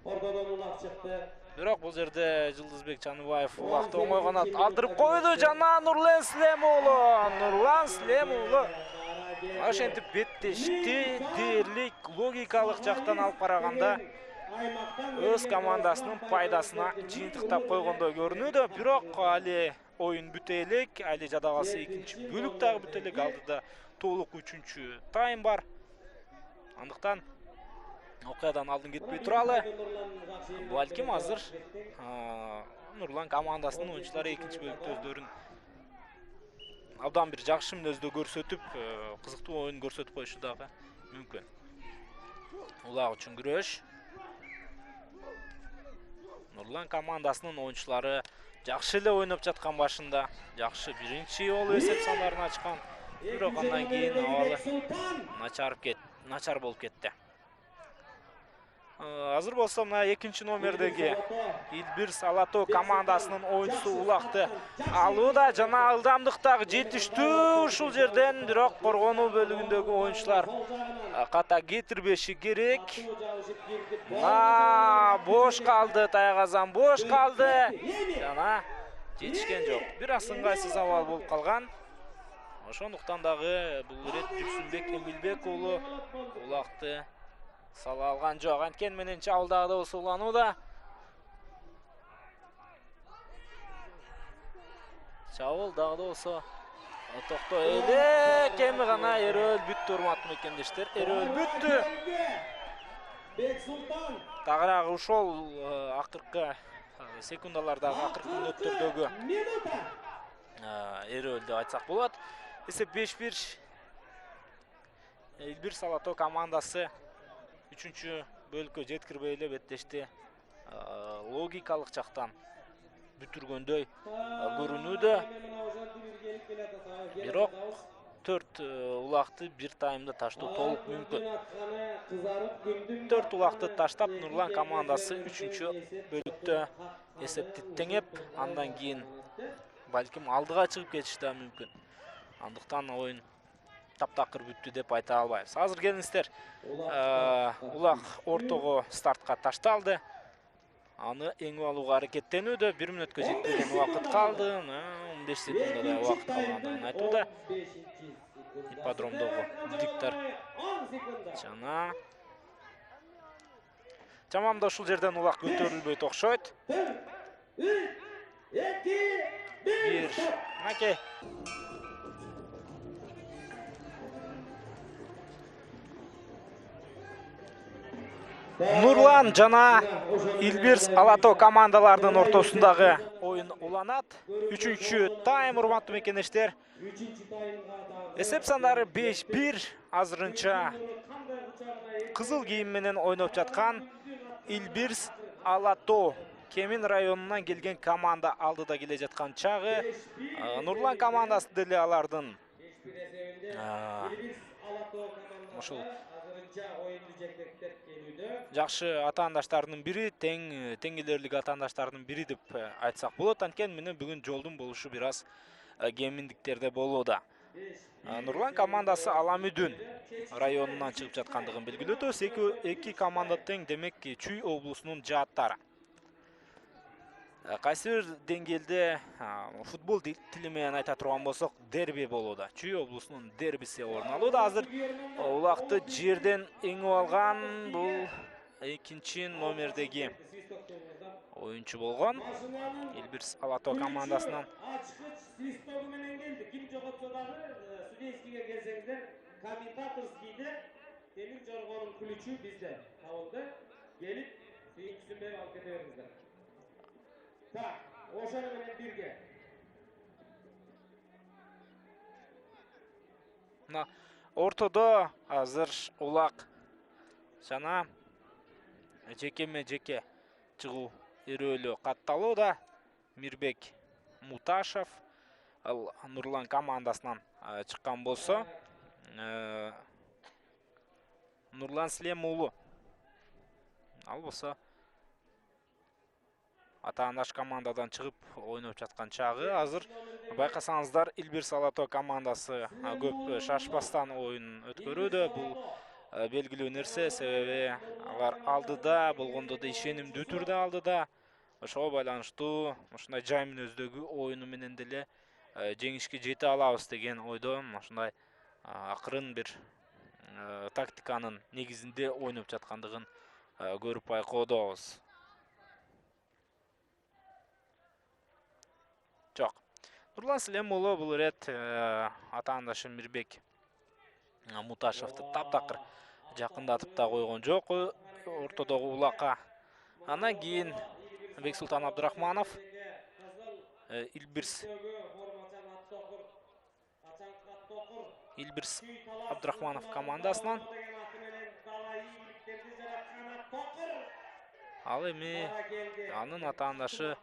Ортодон улак чыкты. Бирок бул жерде Жылдызбек Жаңыбаев улакты оңой гана алдырып койду жана Нурлан Слем уулу ошентип беттешти. Дээрлик логикалык жактан алып караганда өз командасынын пайдасына жыйынтыктап койгондой көрүнүүдө. Бирок али оюн бүтө элек, али жада калса 2-чи бөлүк дагы бүтө элек. Алдыда толук 3-чү тайм бар. Андыктан окуядан алдын кетпей туралы. Балким азыр Нурлан командасынын оюнчулары 2-чи бөлүктө өздөрүн абдан бир жакшы мүнөздө көрсөтүп, кызыктуу оюн көрсөтүп коюшу дагы мүмкүн. Улак үчүн күрөш. Нурлан командасынын оюнчулары жакшы эле ойноп жаткан башында. Жакшы биринчи болуп эсеп сандарын ачкан. Бирок андан кийин абалы начар болуп кетти. Азыр болсо мына 2-номердеги Илбирс Алато командасынын оюнчусу улакты алууда жана ылдамдыктагы жетиштүү ушул жерден, бирок коргонуу бөлүгүндөгү оюнчулар ката кетирбеши керек. Бош калды, Таягазан бош калды. Жана жетишкен жок. Бир аз ыңгайсыз абал болуп калган. Ошондуктан дагы бул ирет Жүрсүнбек Эмилбек уулу улакты сала алган жок. Анткен менен чабуул дагы да уланууда. Чабуул дагы да болсо токто эле кеми гана эрөөл бүттү, урматтуу мекендештер. Эрөөл бүттү. Тагыраагы ушол акыркы секундалардагы акыркы мүнөттөрдөгү эрөөл деп айтсак болот. Эсеп 5-1. Илбирс Алато командасы 3-чү бөлүккө жеткирбей эле беттешти. Логикалык жактан бүтүргөндөй көрүнүүдө. Бирок 4 улакты бир таймда таштоо толук мүмкүн. 4 улакты таштап, Нурлан командасы 3-чү бөлүктө эсепти теңеп, андан кийин балким алдыга чыгып кетиши да мүмкүн. Андыктан оюн таптакыр бүттү деп айта албайбыз. Азыр келиңиздер, улак ортого стартка ташталды. Аны эңип алууга аракеттенүүдө. 1 мүнөткө жетпеген убакыт калды. 15 секундада убакыт калгандыгын айтууда. Ипподромдогу диктор жана чамам да ушул жерден улак көтөрүлбөйт окшойт. 1 Маке. Нурлан жана Илбирс Алато командалардын ортосундагы оюн уланат. 3-чү тайм, урматтуу мекендештер. Эсеп сандары 5-1. Азырынча кызыл кийим менен ойноп жаткан Илбирс Алато Кемин районунан келген команда алдыда келе жаткан чагы. Нурлан командасы деле алардын ушул жакшы атаандаштарынын бири, теңгелерлик атаандаштарынын бири деп айтсак болот. Анткени менен бүгүн жолдун болушу бир аз кеминдиктерде болууда. Нурлан командасы Аламүдүн районунан чыгып жаткандыгын белгилөтөбүз. Эки команда тең, демек Чүй облусунун жааттары. Кайсы бир деңгээлде футбол тили менен айта турган болсок, дерби болууда. Чүй облусунун дербиси орун алууда. Азыр улакты жерден эңип алган бул 2-номердеги оюнчу болгон. Илбирс Алато командасынан ким жоготсо дагы судейскийге келсеңиздер, комментаторскийде темир жоргонун ключу бизде табылды. Келип, сүйүнчүсүн берип алып кете бериңиздер. Так, ошону менен бирге. Мына ортодо азыр улак жана жеке чыгуу эрөөлү катталууда. Мирбек Муташев ал Нурлан командасынан чыккан болсо, Нурлан Слем уулу ал болсо атаандаш командадан чыгып ойноп жаткан чагы. Азыр байкасаңыздар, Илбирс Алато командасы көп шашпастан оюн өткөрүүдө. Бул белгилүү нерсе, себеби алар алдыда болгондо да ишенимдүү түрдө алдыда. Ошого байланыштуу ушундай жай мүнөздөгү оюну менен деле жеңишке жете алабыз деген ойдо, ушундай акырын бир тактиканын негизинде ойноп жаткандыгын көрүп байкоодобуз. Жок. Нурлан Слем уулу бул ирет атаандашы Мирбек Муташевди таптакыр жакындатып да койгон жок ортодогу улакка. Андан кийин Бексултан Абдурахманов Илбирс Абдурахманов командасынан. Ал эми анын атаандашы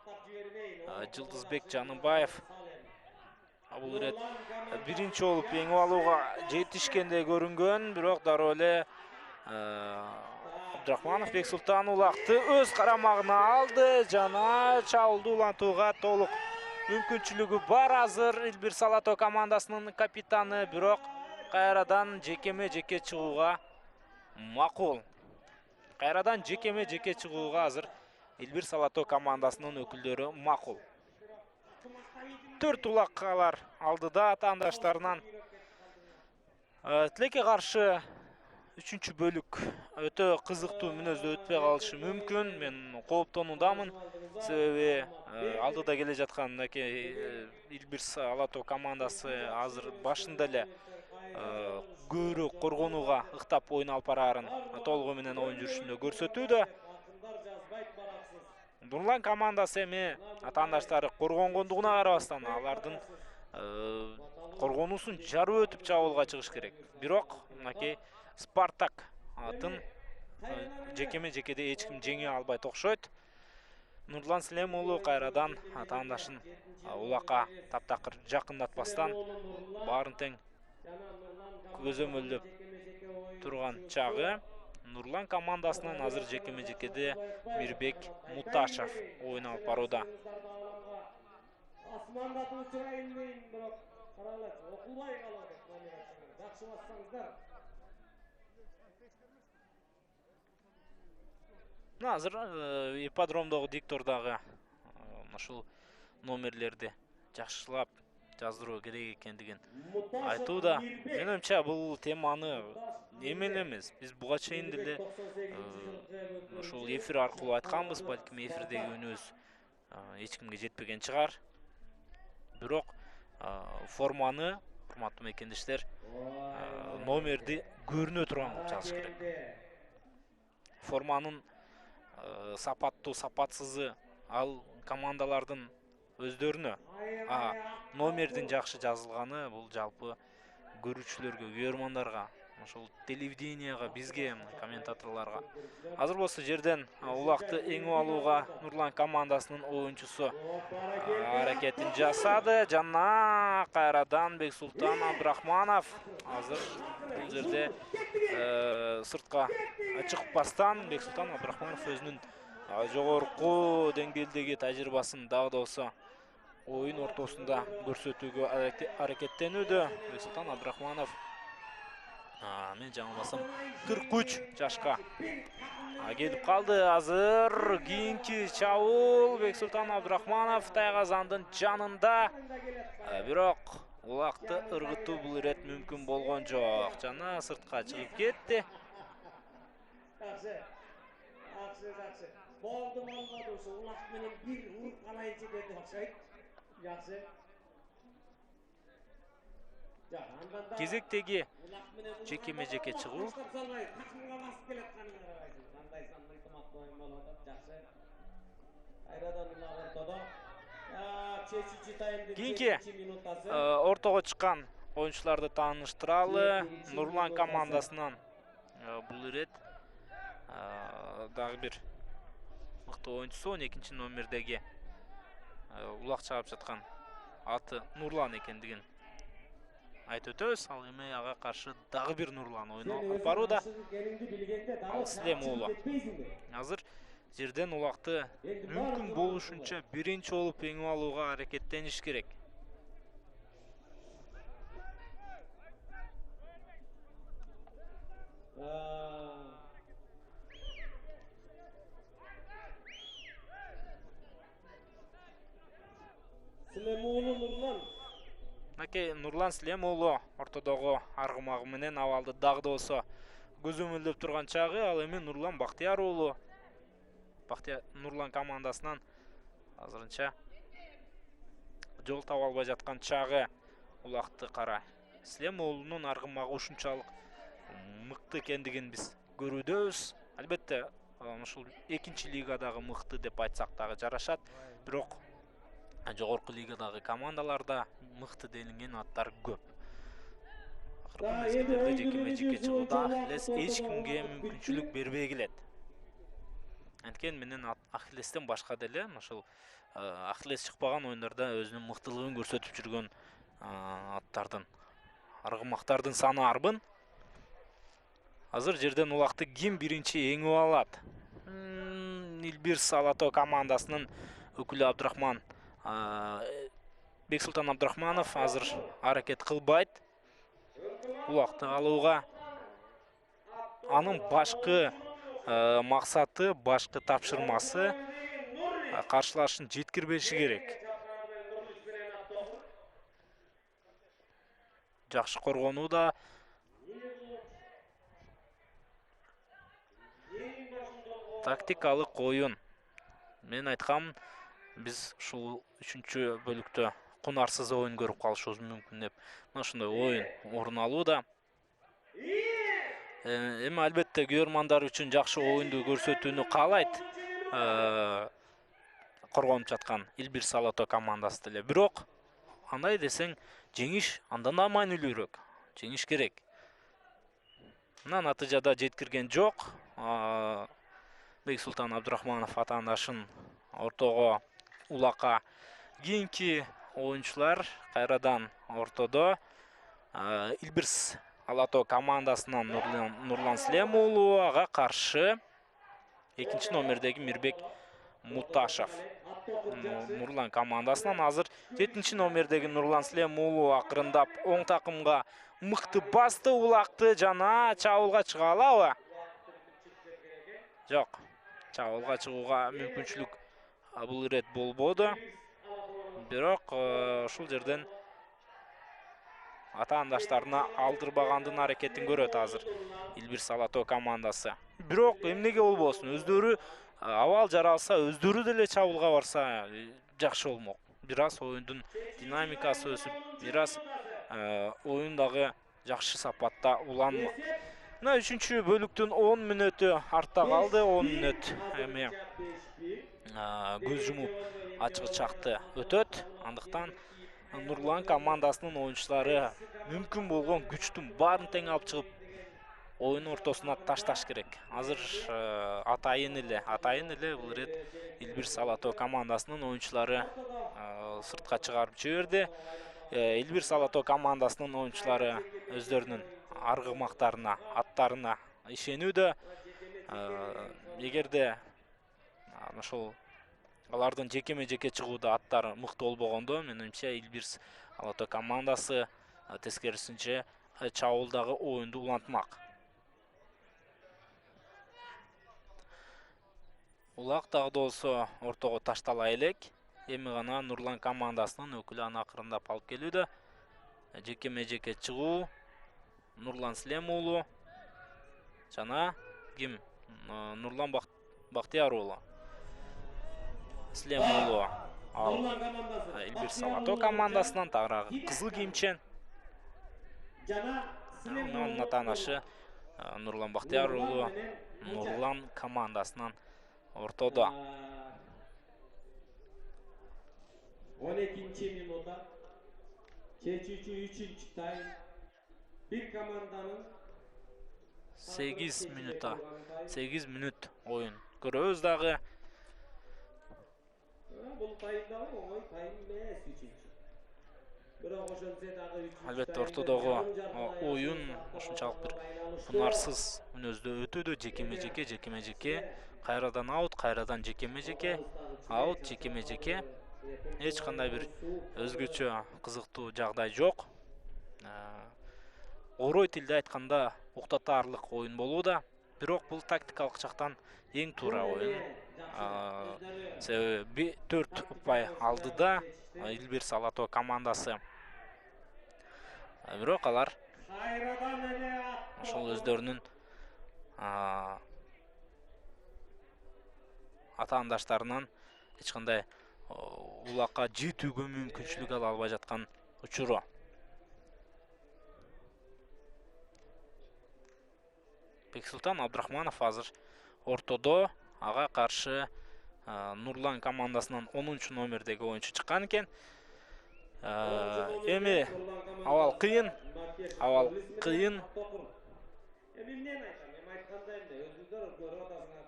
Жылдызбек Жаныбаев. Бул ирет биринчи болуп эңип алууга жетишкендей көрүнгөн, бирок дароо эле Абдрахманов Бексултан улақты өз қарамағына алды. Жана чабуулду улантууга толук мүмкүнчүлүгү бар азыр Илбир Салато командасынын капитаны, бирок кайрадан жекеме-жеке чыгууга макул. Кайрадан жекеме-жеке чыгууга азыр Илбир Салато командасынын өкүлдөрү макул. 4 улаккалар алдыда атаандаштарынан. Тилекке каршы 3-чү бөлүк өтө кызыктуу мүнөздө өтпөй калышы мүмкүн. Мен кооптонуудамын. Себеби алдыда келе жаткан Илбир Салато командасы азыр башында эле көбүрөөк коргонууга ыктап оюн алып бараарын толугу менен оюн жүрүшүндө көрсөтүүдө. Нурлан командасы эми атаандаштары коргонгондугуна карабастан алардын коргонуусун жарып өтүп чабуулга чыгыш керек. Бирок мынакей Спартак атын жекеме-жекеде эч ким жеңе албайт окшойт. Нурлан Слем уулу кайрадан атаандашын улакка таптакыр жакындатпастан баарын тең көзөмөлдөп турган чагы. Нурлан командасынан азыр жекеме-жекеде Мирбек Муташев оюн алып барууда. Азыр ипподромдогу диктордагы ушул номерлерди жакшылап жаздыруу керек экендигин айтууда. Менимче бул теманы эмелемиз. Биз буга чейин деле ушул эфир аркылуу айтканбыз, балким эфирдеги үнүбүз эч кимге жетпеген чыгар. Бирок форманы, урматтуу мекендештер, номерди көрүнө турган кылып жазыш керек. Форманын сапаттуу, сапатсызы ал командалардын өздөрүнө. Номердин жакшы жазылганы бул жалпы көрүүчүлөргө, көрөрмандарга, ошол телевиденияга, бизге, комментаторлорго. Азыр болсо жерден улакты эңип алууга Нурлан командасынын оюнчусу аракетин жасады. Жана кайрадан Бексултан Абдрахманов азыр бул жерде сыртка чыкпастан Бексултан Абдрахманов өзүнүн жогорку деңгээлдеги тажрыйбасын дагы да болсо оюн ортосунда көрсөтүүгө аракеттенүүдө. Бексултан Абдрахманов мен жаңылбасам 43 жашка келип калды. Азыр кийинки чабуул Бексултан Абдрахманов Тайгазандын жанында. Бирок улакты ыргытуу бул ирет мүмкүн болгон жок. Жана сыртка чыгып кетти. Кезектеги жекеме-жеке чыгуу. Кийинки ортого чыккан оюнчуларды тааныштыралы. Нурлан командасынан бул ирет дагы бир мыкты оюнчусу, 12-чи номердеги улак чыгып жаткан аты Нурлан экендигин айтып өтөбүз. Ал эми ага каршы дагы бир Нурлан оюн алып барууда. Ал Слем уулу. Азыр жерден улакты мүмкүн болушунча биринчи болуп эңип алууга аракеттениш керек. Слем уулу Нурлан. Нурлан Слем уулу ортодогу аргымагы менен абалды дагы да болсо көзөмөлдөп турган чагы. Ал эми Нурлан Бактияр уулу Нурлан командасынан азырынча жол таба албай жаткан чагы. Улакты кара. Слем уулунун аргымагы ушунчалык мыкты экендигин биз көрүүдөбүз. Албетте, ушул 2-чи лигадагы мыкты деп айтсак дагы жарашат. Бирок жогорку лигадагы командаларда мыкты делинген аттар көп. Акыркы мезгилдерде жекеме-жеке чыгууда Ахиллес эч кимге мүмкүнчүлүк бербей келет. Анткени менен Ахиллестен башка деле ошол Ахиллес чыкпаган оюндарда өзүнүн мыктылыгын көрсөтүп жүргөн аттардын, аргымактардын саны арбын. Азыр жерден улакты ким биринчи эңип алат? Илбирс Алато командасынын өкүлү Абдрахман Бексултан Абдрахманов азыр аракет кылбайт. Улакты алууга анын башкы максаты, башкы тапшырмасы каршылашын жеткирбеши керек. Жакшы коргонууда тактикалык оюн. Мен айткам, биз ушул 3-чү бөлүктө кунарсыз оюн көрүп калышыбыз мүмкүн деп. Мына ошондой оюн орун алууда. Эми албетте көрөрмандар үчүн жакшы оюнду көрсөтүүнү каалайт. Коргонуп жаткан Илбирс Алато командасы деле. Бирок андай десең, жеңиш андан да маанилүүрөөк. Жеңиш керек. Мына натыйжада жеткирген жок. Бексултан Абдрахманов атаандашын ортого улакка. Кийинки оюнчулар кайрадан ортодо. Илбирс Алато командасынан Нурлан Слем уулуга каршы экинчи номердеги Мирбек Муташев. Нурлан командасынан азыр 7-чи номердеги Нурлан Слем уулу акырындап оң такымга мыкты басты, улакты жана чабуулга чыга алабы? Жок. Чабуулга чыгууга мүмкүнчүлүк бул ирет болбоду. Бирок ушул жерден атаандаштарына алдырбагандын аракетин көрөт азыр Илбирс Алато командасы. Бирок эмнеге болбосун, өздөрү абал жаралса, өздөрү деле чабуулга барса жакшы болмок. Бир аз оюндун динамикасы өсүп, бир аз оюндагы жакшы сапатта уланмак. Мына 3-чү бөлүктүн 10 мүнөтү артта калды. 10 мүнөт эми көз жумуп ачыгычакты өтөт. Андыктан Нурлан командасынын оюнчулары мүмкүн болгон күчтүн баарын тең алып чыгып, оюн ортосуна ташташ керек. Азыр атайын эле бул ирет Илбирс Алато командасынын оюнчулары сыртка чыгарып жиберди. Илбирс Алато командасынын оюнчулары өздөрүнүн аргымактарына, аттарына ишенүүдө. Эгерде ошол алардын жекеме-жеке чыгууда аттары мыкты болбогондо, менимче Илбирс Алато командасы тескерисинче чабуулдагы оюнду улантмак. Улак дагы болсо ортого таштала элек. Эми гана Нурлан командасынын өкүлү аны акырындап алып келүүдө. Жекеме-жеке чыгуу Нурлан Слем уулу жана ким? Нурлан Бактияр уулу. Слем уулу ал Илбирс Алато командасынан тагыраагы кызыл кийимчен. Анын атаанашы Нурлан Бактияр уулу Нурлан командасынан ортодо. 12-чи минутта чечүүчү 3-чү тайм. Бир команданын 8 мүнөт оюн көрөбүз дагы. Бул тайымда оңой тайм эмес 3-чү. Бирок ошончо дагы 3-чү. Албетте ортодогу оюн ушунчалык бир кунарсыз мүнөздө өтүүдө. Жекеме-жеке, кайрадан аут, кайрадан жекеме-жеке, аут, жекеме-жеке. Эч кандай бир өзгөчө кызыктуу жагдай жок. Орой тилде айтканда уктатаарлык оюн болууда. Бирок бул тактикалык жактан эң туура оюн. Себеби 4 упай алдыда Илбирс Алато командасы. Бирок алар ошол өздөрүнүн атаандаштарынан эч кандай улакка жетүүгө мүмкүнчүлүк ала албай жаткан учуру. Бексултан Абдрахманов азыр ортодо, ага каршы Нурлан командасынан 10-чу номердеги оюнчу чыккан экен. Эми абал кыйын. Эмнени айтам? Мен айткандай эле өзүңөр көрүп атасыңар.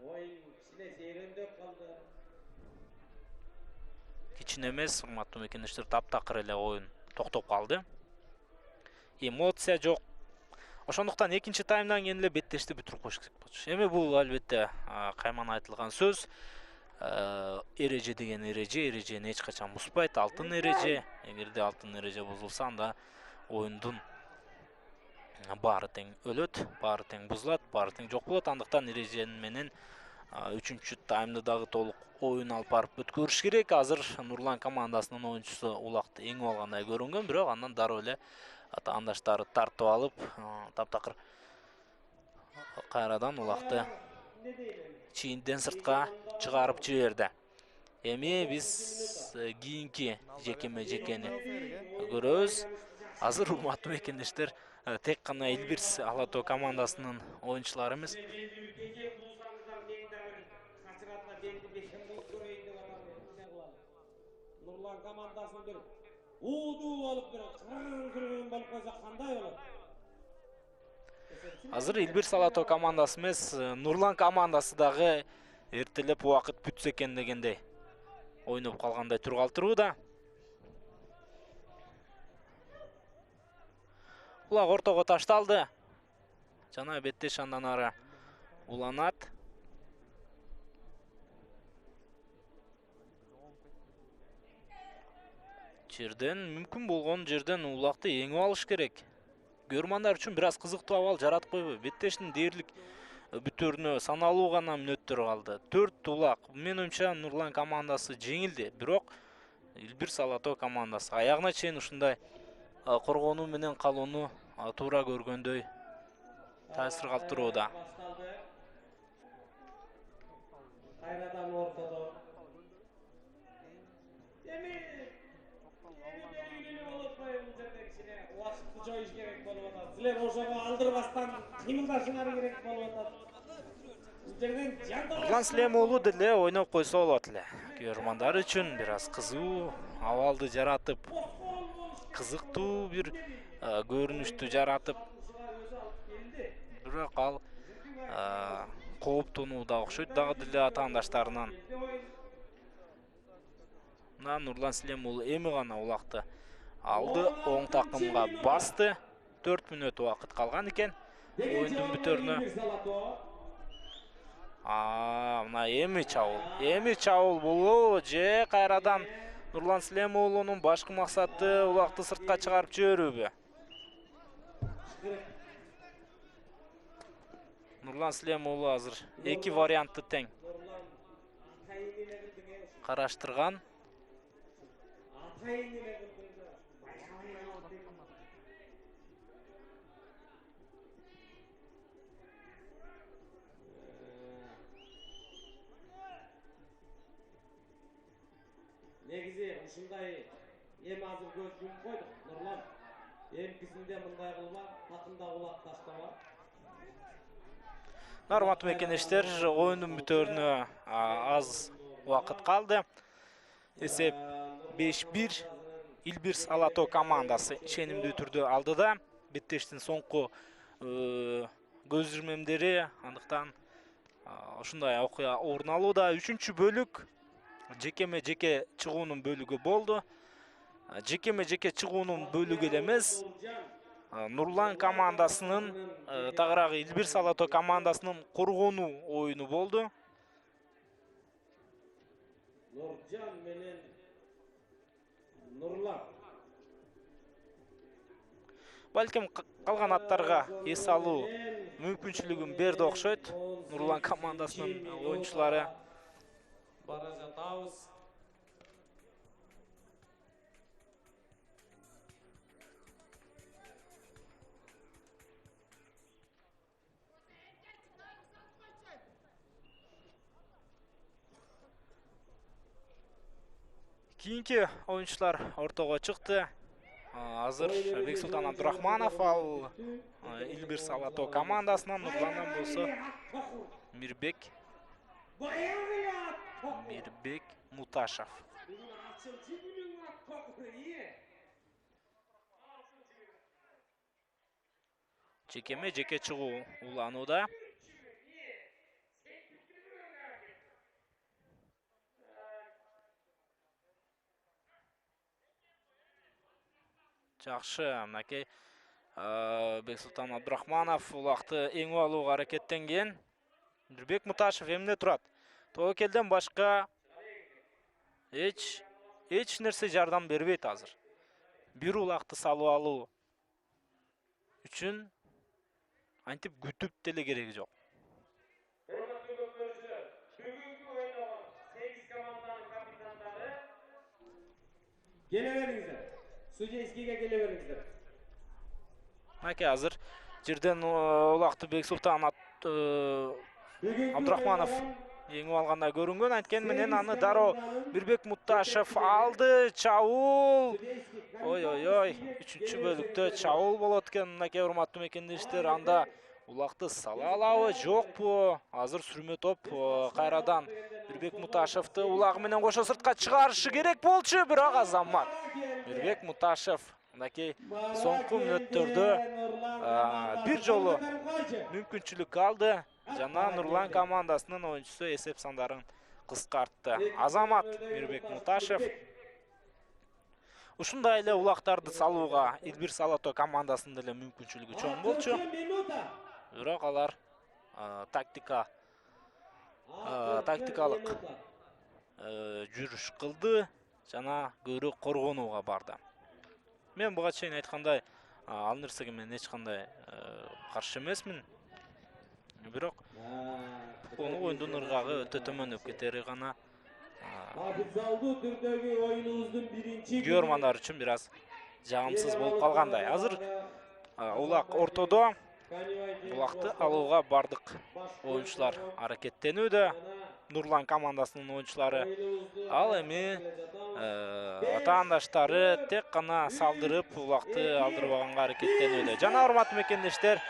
Оюн кичине сейрөндөп калды. Кичине эмес, урматтуу мекендештер, таптакыр эле оюн токтоп калды. Эмоция жок. Ошондуктан экинчи таймдан кийин эле беттешти бүтүрүп коюш керек болчу. Эми бул албетте кайман айтылган сөз. Эреже деген эрежени эч качан бузбайт. Алтын эреже. Эгерде алтын эреже бузулса, анда оюндун баары тең өлөт, баары тең бузулат, баары тең жок болот. Андыктан эрежени менен үчүнчү таймды дагы толук оюн алып барып бүткөрүш керек. Азыр Нурлан командасынын оюнчусу улакты эңип алгандай көрүнгөн, бирок андан дароо эле атаандаштары тартып алып, таптакыр кайрадан улакты чийинден сыртка чыгарып жиберди. Эми биз кийинки жекеме-жекени көрөбүз. Азыр урматтуу мекендештер, тек гана Илбирс Ала Тоо командасынын оюнчулары эмес. Нурлан командасын бир уудуу болуп бир кыргын болуп койсо кандай болот? Азыр Илбирс Ала Тоо командасы эмес, Нурлан командасы дагы эртелеп убакыт бүтсө экен дегендей ойноп калгандай тургалтурууда. Улак ортого ташталды. Жана беттеш андан ары уланат. Жерден мүмкүн болгон жерден улакты эңип алыш керек. Көрмандар үчүн бир аз кызыктуу абал жаратып койбойбу? Беттештин дээрлик бүтөрүнө саналуу гана мүнөттөр калды. 4 улак. Менин оюмча Нурлан командасы жеңилди, бирок Илбирс Ала Тоо командасы аягына чейин ушундай коргонуу менен калууну туура көргөндөй таасир калтырууда. Кайрадан ортодо. Эми убакытты жоюш керек болуп атат. Силер ошого алдырбастан кыймылдашыңар керек болуп атат. Нурлан Слем уулу деле ойноп койсо болот эле. Көрмандар үчүн бир аз кызуу абалды жаратып, кызыктуу бир көрүнүштү жаратып, бирок ал кооптонуу да окшойт дагы деле атаандаштарынан. Мына Нурлан Слем уулу эми гана улакты алды, оң такымга басты. 4 мүнөт убакыт калган экен оюндун бүтөрүнө. Мына эми чабуул болобу же кайрадан Нурлан Слем уулунун башкы максаты улакты сыртка чыгарып жиберүүбү? Нурлан Слем уулу азыр эки вариантты тең караштырган. Негизи ушундай эми азыр көз жумуп койдук. Нурлан эмкисинде мындай кылма, такымда улак таштаба. Урматтуу мекендештер, оюндун бүтөрүнө аз убакыт калды. Эсеп 5-1. Илбирс Ала Тоо командасы ишенимдүү түрдө алдыда. Беттештин соңку көз ирмемдери, андыктан ушундай окуя орун алууда. 3-чү бөлүк жекеме-жеке чыгуунун бөлүгү болду. Жекеме-жеке чыгуунун бөлүгү эле эмес, Нурлан командасынын тагыраагы Илбирс Ала Тоо командасынын коргонуу оюну болду. Нуржан менен Нурлан. Балким калган аттарга эс алуу мүмкүнчүлүгүн берди окшойт. Нурлан командасынын оюнчулары бара жатабыз. Кийинки оюнчулар ортого чыкты. Азыр Бексултан Абдурахманов ал Илбирс Ала Тоо командасынан, Нурландан болсо Мирбек Муташев. Жекеме-жеке чыгуу уланууда. Жакшы, мынакей Бексултан Абдрахманов улақты эң алууга аракеттенген. Нурбек Муташев эмне турат? Тобокелден башка эч нерсе жардам бербейт азыр. Бир улақты салып алуу үчүн антип күтүп деле кереги жок. Келе бериңиздер. Судейскийге келе бериңиздер. Маке азыр жерден улақты Бексултан Абдрахманов еңип алгандай көрүнгөн. Анткени менен аны дароо Мирбек Мутташев алды. Чабуул. Ой, 3-чү бөлүктө чабуул болот экен. Мынакей урматтуу мекендештер, анда улақты сала алабы, жокпу? Азыр сүрмө топ кайрадан Мирбек Мутташевди улагы менен кошо сыртка чыгарышы керек болчу, бирок азамат. Мирбек Мутташев мынакей соңку мүнөттөрдө бир жолу мүмкүнчүлүк алды. Жана Нурлан командасынын оюнчусу эсеп сандарын кыскартты. Азамат Мирбек Мутташев ушундай эле улактарды салууга Илбирс Алато командасынын деле мүмкүнчүлүгү чоң болчу. Бирок алар тактикалык жүрүш кылды жана көбүрөөк коргонууга барды. Мен буга чейин айткандай, ал нерсеге мен эч кандай каршы эмесмин. Бирок бул оюндун ыргагы өтө төмөндөп кетери гана Официалдуу түрдөгү оюнубуздун биринчи көрөрмандар үчүн бир аз жагымсыз болуп калгандай. Азыр улак ортодо. Улакты алууга бардык оюнчулар аракеттенүүдө. Нурлан командасынын оюнчулары. Ал эми атаандаштары тек гана салдырып улакты алдырбаганга аракеттенүүдө. Жана урматтуу мекендештер,